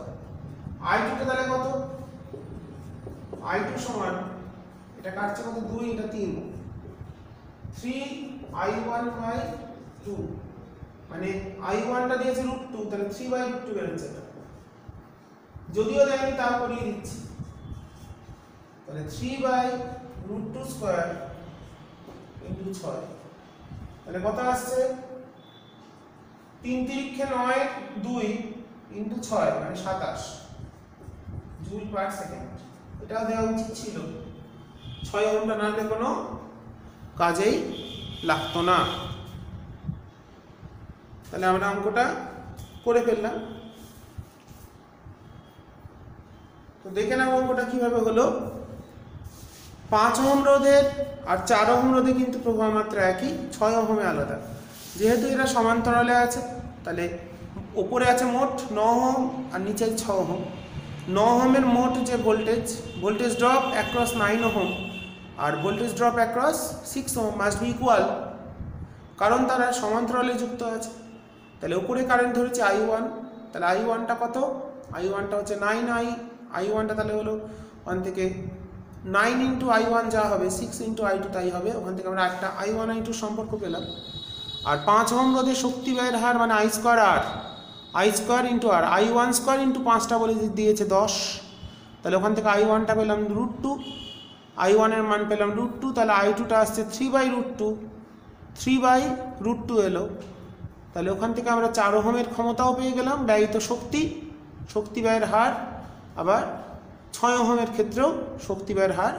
I2 টা তাহলে কত? I2 সমান, এটা কাটছে কত? 2, এটা 3, 3I1/2 মানে I1 টা দিয়েছে √2, তাহলে 3/2 বেরোচ্ছে। যদিও দেয়নি তাও করিয়ে দিচ্ছি। তাহলে 3/√2² × 6, তাহলে কত আসছে? 3 × 9, 2 × 6 মানে 27 জুল পার সেকেন্ড। এটাও দেওয়া উচিত ছিল। 6 ওহমটা না হলে কোনো কাজেই লাগতো না। তাহলে আমরা অঙ্কটা করে ফেললাম। তো দেখে নাও অঙ্কটা কিভাবে হলো। 5 ওহম রোধের আর 4 ওহম রোধে কিন্তু প্রবাহ মাত্রা একই, 6 ওহমে আলাদা। যেহেতু এরা সমান্তরালে আছে, তাহলে উপরে আছে মোট 9 ওহম আর নিচে 6 ওহম। 9 ওহমের মোট যে ভোল্টেজ ড্রপ অ্যাক্রস 9 ওহম আর voltage drop across 6 ohm must be equal, কারণ তারা সমান্তরালে যুক্ত আছে। তাহলে উপরে কারেন্ট ধরেছে I1, তাহলে I1টা কত? I1টা হচ্ছে 9I, I1টা তাহলে হলো 1 থেকে 9 ইন্টু I1 যা হবে 6 ইন্টু I2 তাই হবে। ওখান থেকে আমরা একটা I1 I2 সম্পর্ক পেলাম। আর 5 ওহম রোধের শক্তি ব্যয়ের হার মানে I square R I square into R I1 square into 5টা বলে দিয়েছে 10, তাহলে ওখান থেকে I1টা পেলাম √2, I1 এর মান পেলাম √2, তাহলে I2টা আসছে 3/√2, 3/√2 এলো। তাহলে ওখান থেকে আমরা 4 ওহমের ক্ষমতাও পেয়ে গেলাম, ব্যয়িত শক্তি ব্যয়ের হার, আবার 6 ওহমের ক্ষেত্রেও শক্তি ব্যয়ের হার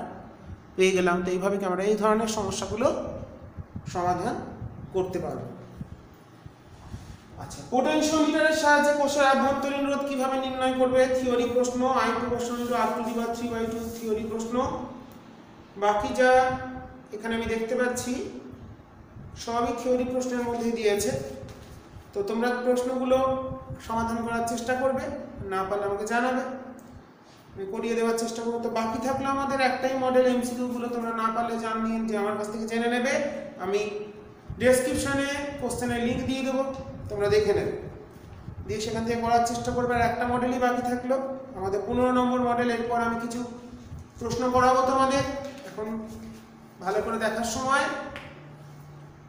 পেয়ে গেলাম। তো এইভাবে কি আমরা এই ধরনের সমস্যাগুলো সমাধান করতে পারব। আচ্ছা, পোটেনশিওমিটারের সাহায্যে কোষের আভ্যন্তরীণ রোধ কিভাবে নির্ণয় করবে? থিওরি প্রশ্ন। I2 r⁻³ থিওরি প্রশ্ন। বাকি যা এখানে আমি দেখতে পাচ্ছি সবই থিওরি প্রশ্নের মধ্যেই দিয়েছে। তো তোমরা প্রশ্নগুলো সমাধান করার চেষ্টা করবে, না পারলে আমাকে জানাবে, আমি করিয়ে দেওয়ার চেষ্টা করবো। তো বাকি থাকলো আমাদের একটাই মডেল, এমসিকিউগুলো তোমরা না পারলে জানিয়ে যে আমার কাছ থেকে জেনে নেবে। আমি ডেসক্রিপশনে কোশ্চেনের লিঙ্ক দিয়ে দেবো, তোমরা দেখে নেবে, দিয়ে সেখান থেকে করার চেষ্টা করবে। আর একটা মডেলই বাকি থাকলো আমাদের 15 নম্বর মডেল। এরপর আমি কিছু প্রশ্ন করাবো তোমাদের। এখন ভালো করে দেখার সময়,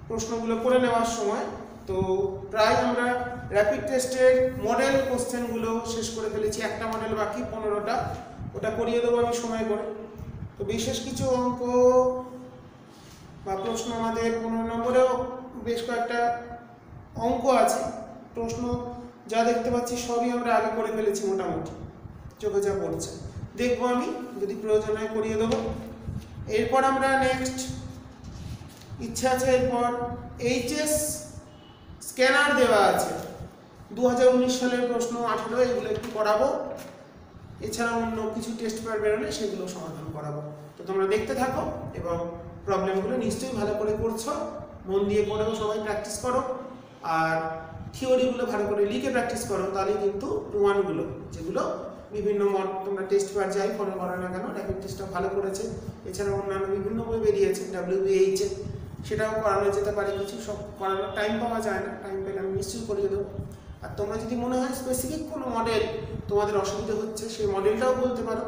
প্রশ্নগুলো করে নেওয়ার সময়। তো প্রায় আমরা র্যাপিড টেস্টের মডেল কোশ্চেনগুলো শেষ করে ফেলেছি, একটা মডেল বাকি 15টা, ওটা করিয়ে দেবো আমি সময় করে। তো বিশেষ কিছু অঙ্ক বা প্রশ্ন আমাদের 15 নম্বরেও বেশ কয়েকটা অঙ্ক আছে। প্রশ্ন যা দেখতে পাচ্ছি সবই আমরা আগে করে ফেলেছি মোটামুটি, চোখে যা পড়ছে। দেখবো আমি, যদি প্রয়োজন হয় করিয়ে দেবো। এরপর আমরা নেক্সট ইচ্ছা আছে, এরপর এইচএস স্ক্যানার দেওয়া আছে 2019 সালের প্রশ্ন 18, এগুলো একটু করাবো। এছাড়া অন্য কিছু টেস্ট পেপার বেরোলে সেগুলো সমাধান করাবো। তো তোমরা দেখতে থাকো এবং প্রবলেমগুলো নিশ্চয়ই ভালো করে করছো, মন দিয়ে পড়েও সবাই প্র্যাকটিস করো। আর থিওরিগুলো ভালো করে লিখে প্র্যাকটিস করো, তাহলে কিন্তু প্রমাণগুলো যেগুলো বিভিন্ন তোমরা টেস্ট পেপার যাই ফলো করো না কেন, র্যাপিড টেস্টটা ভালো করেছে। এছাড়া অন্যান্য বিভিন্ন বই বেরিয়েছে WBH, সেটাও করানো যেতে পারে। কিছু সব করানোর টাইম পাওয়া যায় না, টাইম পেলে আমি নিশ্চয়ই করিয়ে দেবো। আর তোমরা যদি মনে হয় স্পেসিফিক কোনো মডেল তোমাদের অসুবিধা হচ্ছে, সেই মডেলটাও বলতে পারো,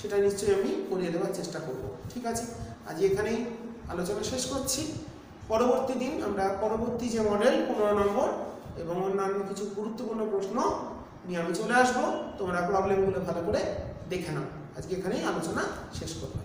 সেটা নিশ্চয়ই আমি করিয়ে দেওয়ার চেষ্টা করব। ঠিক আছে, আজ এখানেই আলোচনা শেষ করছি। পরবর্তী দিন আমরা পরবর্তী যে মডেল 15 নম্বর এবং অন্যান্য কিছু গুরুত্বপূর্ণ প্রশ্ন নিয়ে আমি চলে আসবো। তোমরা প্রবলেমগুলো ভালো করে দেখে নাও। আজকে এখানেই আলোচনা শেষ করব।